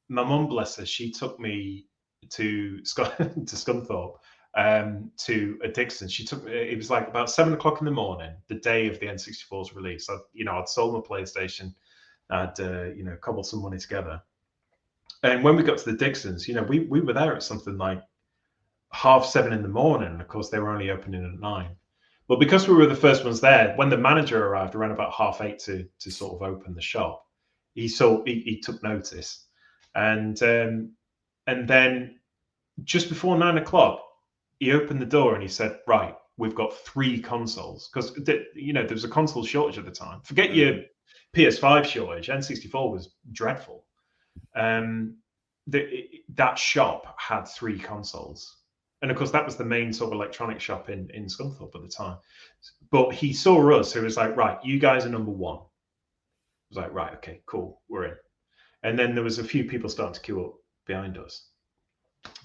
my mum, bless her, she took me to Scunthorpe, to a Dixon. She took me. It was like about 7 o'clock in the morning, the day of the N64's release. I'd sold my PlayStation, I'd cobbled some money together, and when we got to the Dixons, we were there at something like 7:30 in the morning. And of course, they were only opening at 9. But because we were the first ones there, when the manager arrived around about 8:30 to sort of open the shop, he took notice, and then just before 9 o'clock, he opened the door and he said, "Right, we've got 3 consoles," because there was a console shortage at the time. Forget your PS5 shortage. N64 was dreadful. That shop had 3 consoles. And of course, that was the main sort of electronic shop in Scunthorpe at the time. But he saw us, who was like, "Right, you guys are number 1." I was like, "Right, okay, cool, we're in." And then there was a few people starting to queue up behind us.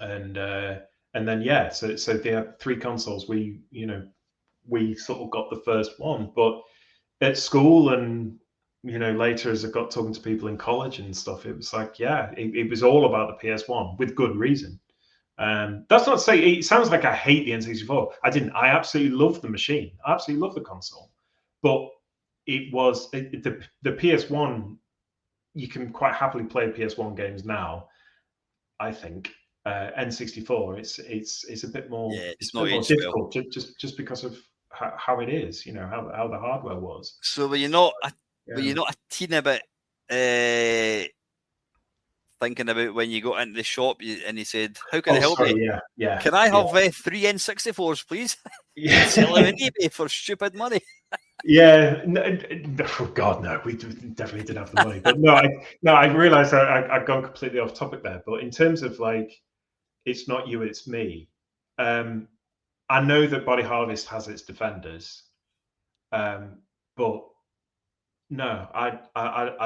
And then, yeah, so they had 3 consoles. We sort of got the first one. But at school and, later as I got talking to people in college and stuff, it was like, yeah, it was all about the PS1 with good reason. That's not to say it sounds like I hate the N64. I didn't. I absolutely love the machine. I absolutely love the console. But it was the PS1. You can quite happily play PS1 games now. I think N64. It's a bit more. Yeah, it's a bit more difficult just because of how it is. How the hardware was. So were you not a teeny bit thinking about when you got into the shop and he said, "How can I help you? Yeah. Can I have 3 N64s, please?" Yeah. Sell them on eBay for stupid money. Yeah, oh God, no, we definitely didn't have the money. But I realised I'd gone completely off topic there. But in terms of like, it's not you, it's me. I know that Body Harvest has its defenders, but no, I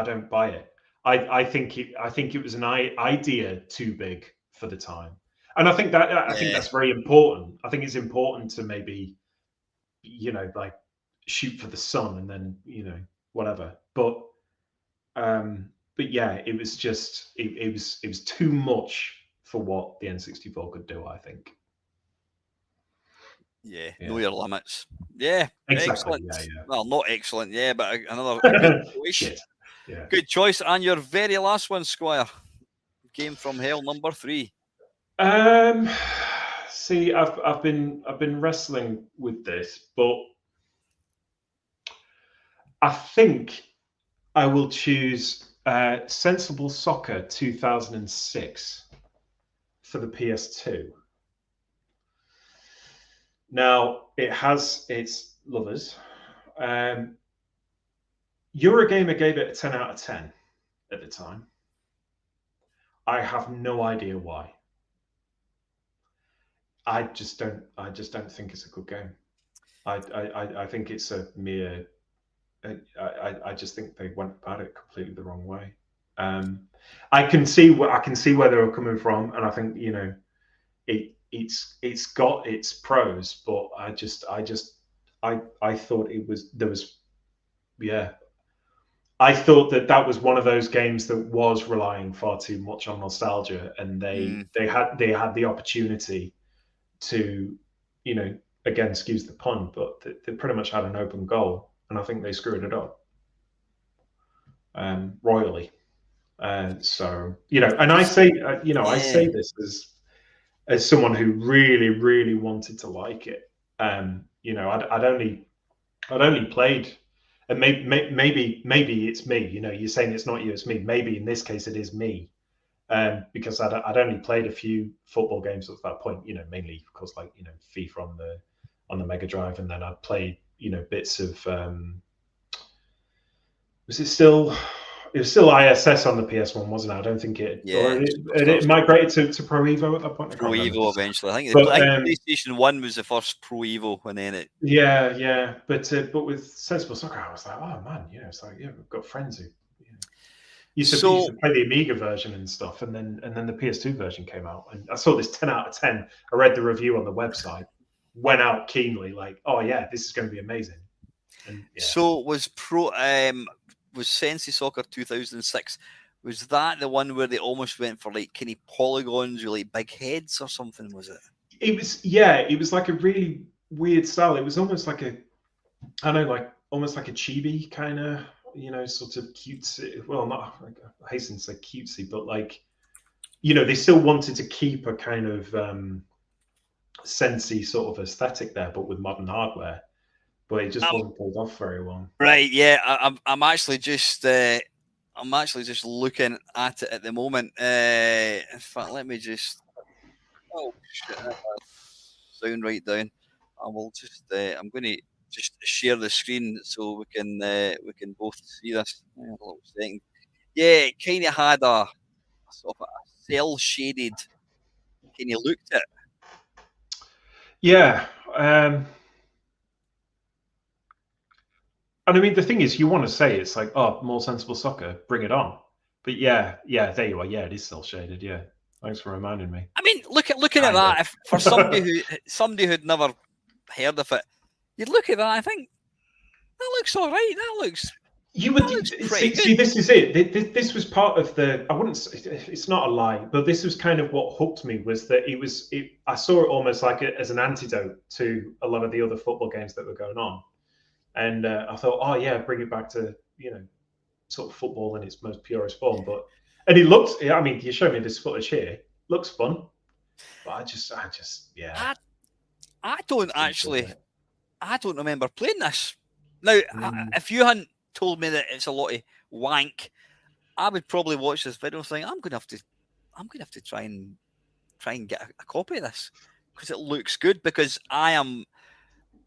don't buy it. I think it was an idea too big for the time, and I think that's very important. I think it's important to maybe, like, shoot for the sun and then whatever. But yeah, it was just it was too much for what the N64 could do, I think. Yeah, know your limits. Yeah, exactly. Excellent. Yeah. Well, not excellent, but another good choice. Shit. Yeah. Good choice. And your very last one, Squire. Game from Hell, number 3. See, I've been wrestling with this, but I think I will choose Sensible Soccer 2006 for the PS2. Now, it has its lovers. Eurogamer gave it a 10 out of 10 at the time. I have no idea why. I just don't think it's a good game. I think it's a mere. I just think they went about it completely the wrong way. I can see where they were coming from, and I think it's got its pros, but I thought I thought that was one of those games that was relying far too much on nostalgia, and they had the opportunity to, again, excuse the pun, but they pretty much had an open goal, and I think they screwed it up royally. So, and I say, I say this as someone who really, really wanted to like it. I'd only played, and maybe it's me. You're saying it's not you, it's me. Maybe in this case it is me, because I'd only played a few football games at that point. Mainly of course, like FIFA on the Mega Drive, and then I'd played bits of. Was it still it was still ISS on the PS1, wasn't it? I don't think it, or it migrated to Pro Evo at that point. I Pro can't remember. Evo eventually. I think But, PlayStation 1 was the first Pro Evo, and then it. Yeah. But with Sensible Soccer, I was like, oh man, it's like, we've got friends who used to play the Amiga version and stuff, and then the PS2 version came out, and I saw this 10 out of 10. I read the review on the website, went out keenly, like, oh yeah, this is going to be amazing. And, yeah. So was Sensi Soccer 2006? Was that the one where they almost went for like kind of polygons with like big heads or something? Was it? It was, yeah. It was like a really weird style. It was almost like almost like a chibi kind of, sort of cutesy. Well, not, I hasten to say cutesy, but like, they still wanted to keep a kind of Sensi sort of aesthetic there, but with modern hardware. But it just wasn't pulled off very well. Right? Yeah, I'm actually just looking at it at the moment. In fact, let me just. Oh shit! Sound right down. I will just. I'm going to just share the screen so we can both see this. A little second. Yeah, it kind of had a sort of a cell shaded kind of look to it. Yeah. And I mean, the thing is, you want to say it's like, oh, more Sensible Soccer, bring it on. But yeah, there you are. Yeah, it is cell shaded. Yeah, thanks for reminding me. I mean, looking at that, if for somebody who'd never heard of it, you'd look at that and think that looks all right. That looks. You would see. This is it. This was part of the. I wouldn't. It's not a lie, but this was kind of what hooked me. Was that it was. I saw it almost like as an antidote to a lot of the other football games that were going on. And I thought, oh yeah, bring it back to sort of football in its most purest form. And it looks. I mean, you showed me this footage here. Looks fun, but I just yeah. I don't actually. I don't remember playing this. Now, if you hadn't told me that it's a lot of wank, I would probably watch this video and think I'm going to have to try and get a copy of this because it looks good. Because I'm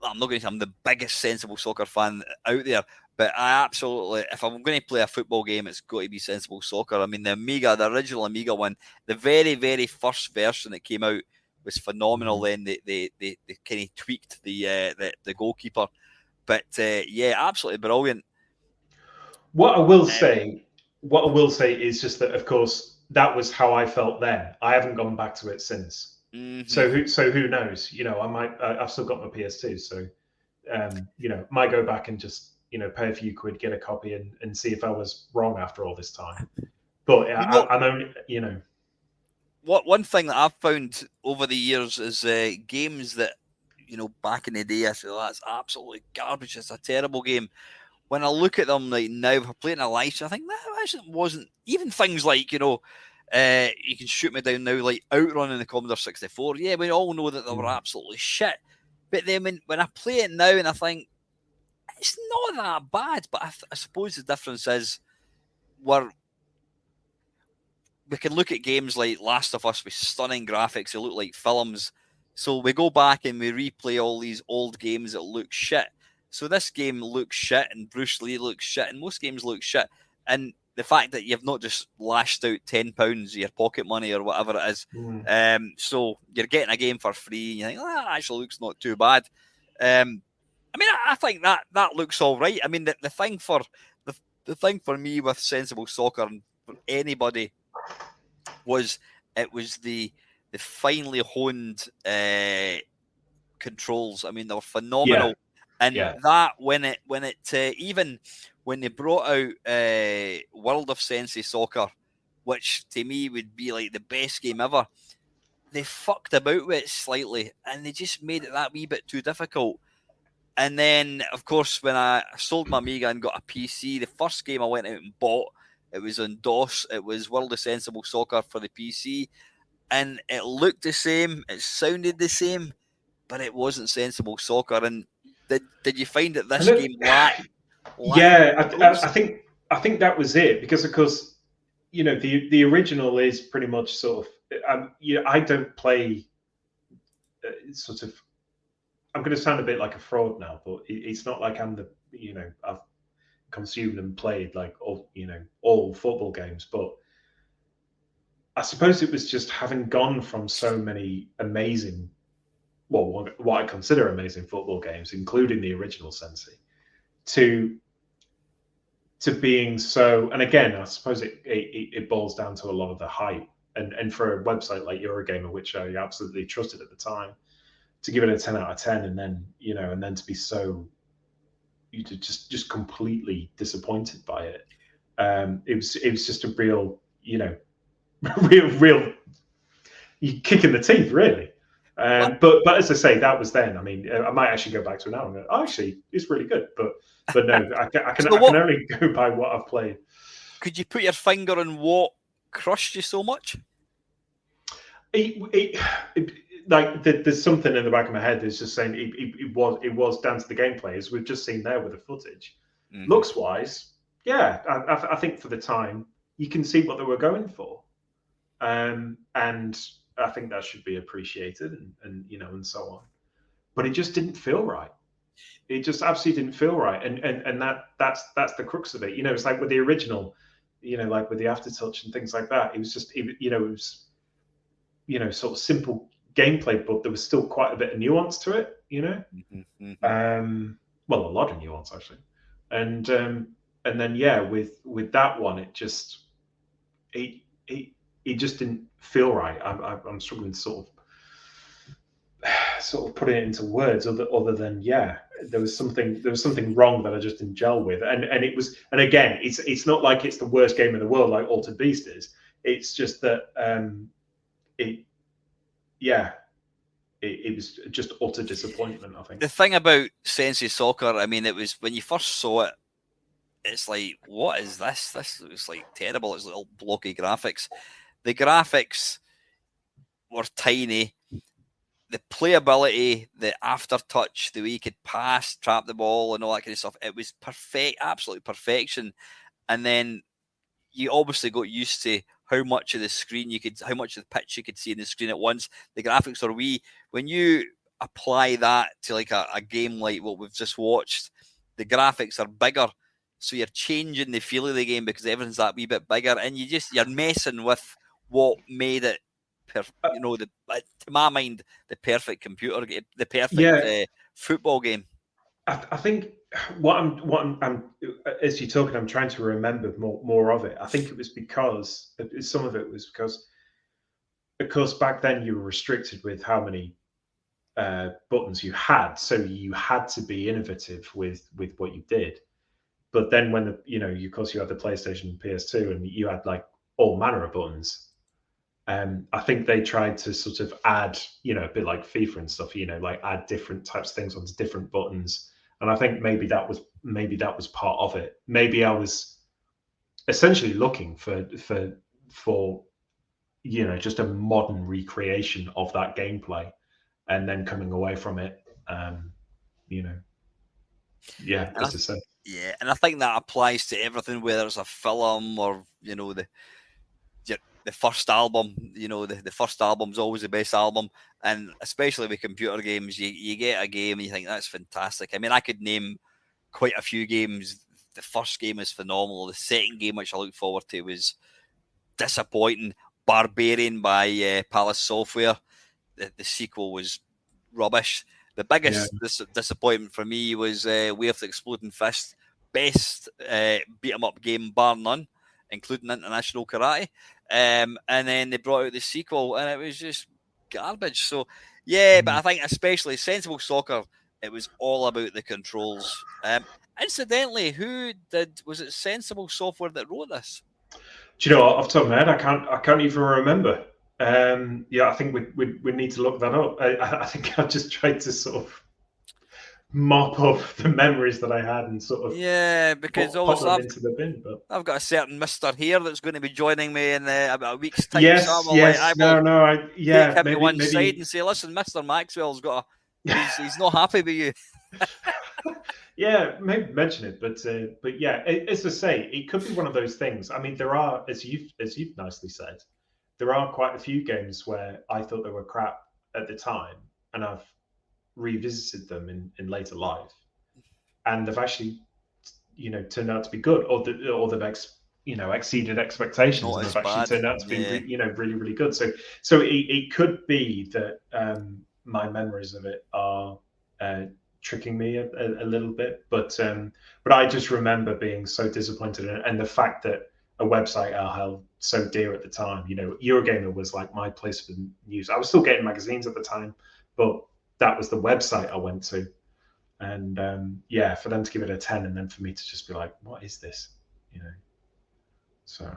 not going to say I'm the biggest Sensible Soccer fan out there, but I absolutely, if I'm going to play a football game, it's got to be Sensible Soccer. I mean, the original Amiga one, the very, very first version that came out was phenomenal. Then they kind of tweaked the goalkeeper, but yeah, absolutely brilliant. What I will say is just that, of course, that was how I felt then. I haven't gone back to it since. Mm-hmm. So who knows? I've still got my PS2, so might go back and just pay a few quid, get a copy, and see if I was wrong after all this time. But I'm only What one thing that I've found over the years is games that back in the day I said, oh, that's absolutely garbage. It's a terrible game. When I look at them like now, if I play it in a live, I think that actually wasn't even things like you can shoot me down now, like Outrun in the Commodore 64. Yeah, we all know that they were absolutely shit. But then when I play it now and I think, it's not that bad. But I suppose the difference is we can look at games like Last of Us with stunning graphics. They look like films. So we go back and we replay all these old games that look shit. So this game looks shit and Bruce Lee looks shit and most games look shit. And the fact that you've not just lashed out £10 of your pocket money or whatever it is, so you're getting a game for free, and you think, that actually looks not too bad. I mean, I think that looks all right. I mean, the thing for me with Sensible Soccer and for anybody was it was the finely honed controls. I mean, they were phenomenal. Yeah. And that when even when they brought out World of Sensi Soccer, which to me would be like the best game ever, they fucked about with it slightly and they just made it that wee bit too difficult. And then, of course, when I sold my Amiga and got a PC, the first game I went out and bought, it was on DOS. It was World of Sensible Soccer for the PC. And it looked the same, it sounded the same, but it wasn't Sensible Soccer. And did you find that this game lacked? Yeah, I think that was it, because of course, the original is pretty much sort of. I don't play sort of. I'm going to sound a bit like a fraud now, but it's not like I'm I've consumed and played like all football games, but I suppose it was just having gone from so many amazing, well, what I consider amazing football games, including the original Sensi, to being so. And again, I suppose it boils down to a lot of the hype. And for a website like Eurogamer, which I absolutely trusted at the time, to give it a 10 out of 10, and then to be so just completely disappointed by it. It was just a real real you kick in the teeth, really. But as I say, that was then. I mean, I might actually go back to it now and go, oh, actually, it's really good. But no, I can only go by what I've played. Could you put your finger on what crushed you so much? Like there's something in the back of my head that's just saying it was down to the gameplay, as we've just seen there with the footage. Mm-hmm. Looks wise, yeah, I think for the time you can see what they were going for, and I think that should be appreciated, and so on. But it just didn't feel right. It just absolutely didn't feel right, and that's the crux of it. It's like with the original, like with the aftertouch and things like that. It was just it was sort of simple gameplay, but there was still quite a bit of nuance to it. Mm-hmm. Well, a lot of nuance actually, and then yeah, with that one, it just it just didn't feel right. I'm struggling to sort of put it into words, other than yeah, there was something wrong that I just didn't gel with, and again, it's not like it's the worst game in the world like Altered Beast is. It's just that it was just utter disappointment, I think. The thing about Sensi Soccer, I mean, it was when you first saw it, it's like, what is this? This was like terrible. It's little blocky graphics. The graphics were tiny. The playability, the aftertouch, the way you could pass, trap the ball, and all that kind of stuff, it was perfect, absolute perfection. And then you obviously got used to how much of the pitch you could see in the screen at once. The graphics are wee. When you apply that to like a game like what we've just watched, the graphics are bigger. So you're changing the feel of the game because everything's that wee bit bigger, and you're messing with what made it, to my mind, the perfect computer game, the perfect football game. I think what I'm as you're talking, I'm trying to remember more of it. I think it was because some of it was because, of course, back then you were restricted with how many buttons you had, so you had to be innovative with what you did. But then when of course you had the PlayStation and PS2, and you had like all manner of buttons. I think they tried to sort of add, a bit like FIFA and stuff, like add different types of things onto different buttons. And I think maybe that was part of it. Maybe I was essentially looking for just a modern recreation of that gameplay, and then coming away from it, as I said. Yeah, and I think that applies to everything, whether it's a film or the first album. The first album's always the best album, and especially with computer games, you get a game and you think that's fantastic. I mean, I could name quite a few games. The first game is phenomenal. The second game, which I look forward to, was disappointing. Barbarian by Palace Software. The sequel was rubbish. The biggest disappointment for me was Way of the Exploding Fist. Best beat-em-up game bar none, including International Karate. And then they brought out the sequel, and it was just garbage. So, but I think especially Sensible Soccer, it was all about the controls. Incidentally, was it Sensible Software that wrote this? Do you know what, off the top of my head, I can't even remember. I think we need to look that up. I think I just tried to sort of mop up the memories that I had and sort of because pop them into the bin. But I've got a certain Mr. here that's going to be joining me in about a week's time. Yes, so yes, take him to one side and say, "Listen, Mr. Maxwell's got he's not happy with you." Yeah, maybe mention it, but yeah, as I say, it could be one of those things. I mean, there are, as you've nicely said, there are quite a few games where I thought they were crap at the time, and I've revisited them in later life, and they've actually turned out to be good, or they've exceeded expectations Not and as have actually bad. turned out to be Yeah. really, really good. So it could be that my memories of it are tricking me a little bit, but I just remember being so disappointed, and the fact that a website I held so dear at the time. Eurogamer was like my place for news. I was still getting magazines at the time, but that was the website I went to. And for them to give it a 10, and then for me to just be like, what is this? So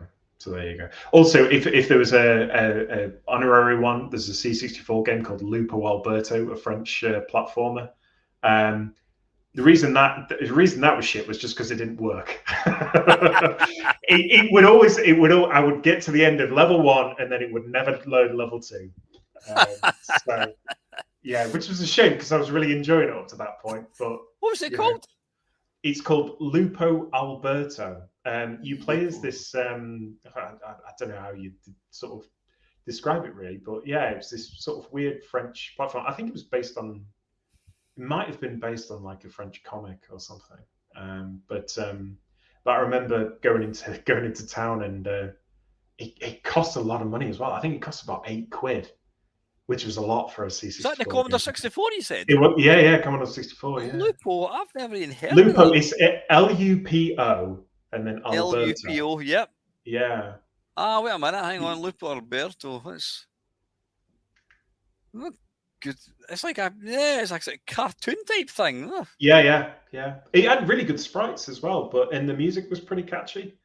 there you go. Also, if there was a honorary one, there's a C64 game called Lupo Alberto, a French platformer. The reason that was shit was just because it didn't work. I would get to the end of level 1 and then it would never load level 2. So yeah, which was a shame because I was really enjoying it up to that point. But what was it called? It's called Lupo Alberto. You play as this. I don't know how you sort of describe it really, but yeah, it's this sort of weird French platform. I think it was based on. It might have been based on like a French comic or something. But I remember going into town, and it cost a lot of money as well. I think it cost about £8, which was a lot for a C64. Is that the Commodore 64 you said? Yeah, Commodore 64. Yeah. Lupo, I've never even heard Lupo, of that. it's Lupo and then Alberto. Lupo, yep. Yeah. Wait a minute, hang on, Lupo Alberto. That's good. It's like it's like a cartoon type thing. Huh? Yeah. It had really good sprites as well, and the music was pretty catchy.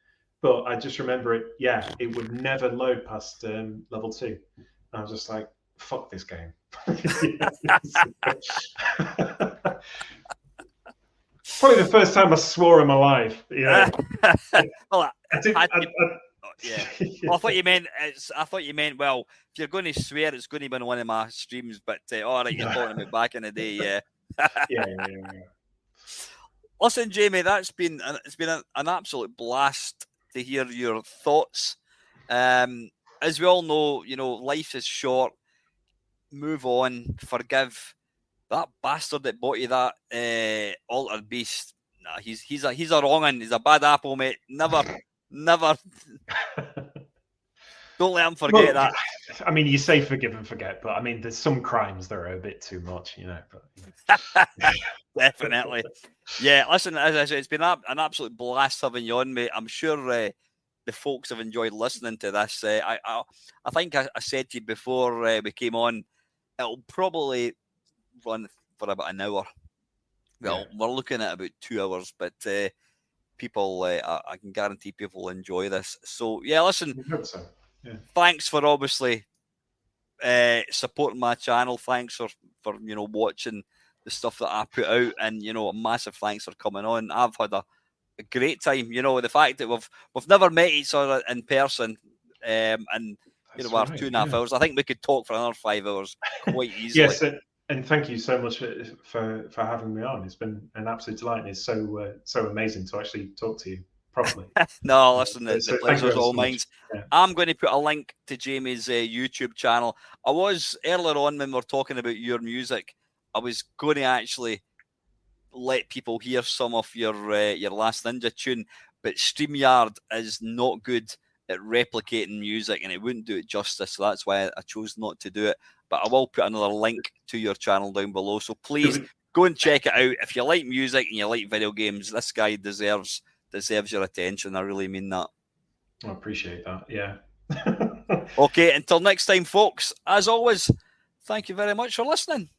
But I just remember it. Yeah, it would never load past level 2. And I was just like, "Fuck this game." Probably the first time I swore in my life. Yeah. Well, yeah. Well, I thought you meant. Well, if you're going to swear, it's going to be on one of my streams. But all right, you're talking about back in the day, yeah. Yeah. Listen, Jamie, it's been an absolute blast to hear your thoughts. As we all know, life is short. Move on. Forgive that bastard that bought you that Altered Beast. Nah, he's a wrong one. He's a bad apple, mate. Never. Don't let him forget that. I mean, you say forgive and forget, but I mean, there's some crimes that are a bit too much, But, Definitely. Yeah, listen, as I said, it's been an absolute blast having you on, mate. I'm sure the folks have enjoyed listening to this. I think I said to you before we came on, it'll probably run for about an hour. Well, we're looking at about 2 hours, but people, I can guarantee people will enjoy this. So, yeah, listen, thanks for obviously supporting my channel. Thanks for watching the stuff that I put out, and a massive thanks for coming on. I've had a great time. The fact that we've never met each other in person, and our 2.5 hours. I think we could talk for another 5 hours quite easily. Yes, and thank you so much for having me on. It's been an absolute delight, and it's so amazing to actually talk to you properly. No, listen, the pleasure's all mine. Yeah. I'm going to put a link to Jamie's YouTube channel. I was earlier on when we were talking about your music, I was going to actually let people hear some of your Last Ninja tune, but StreamYard is not good at replicating music, and it wouldn't do it justice. So that's why I chose not to do it. But I will put another link to your channel down below. So please go and check it out. If you like music and you like video games, this guy deserves your attention. I really mean that. I appreciate that. Yeah. Okay, until next time, folks, as always, thank you very much for listening.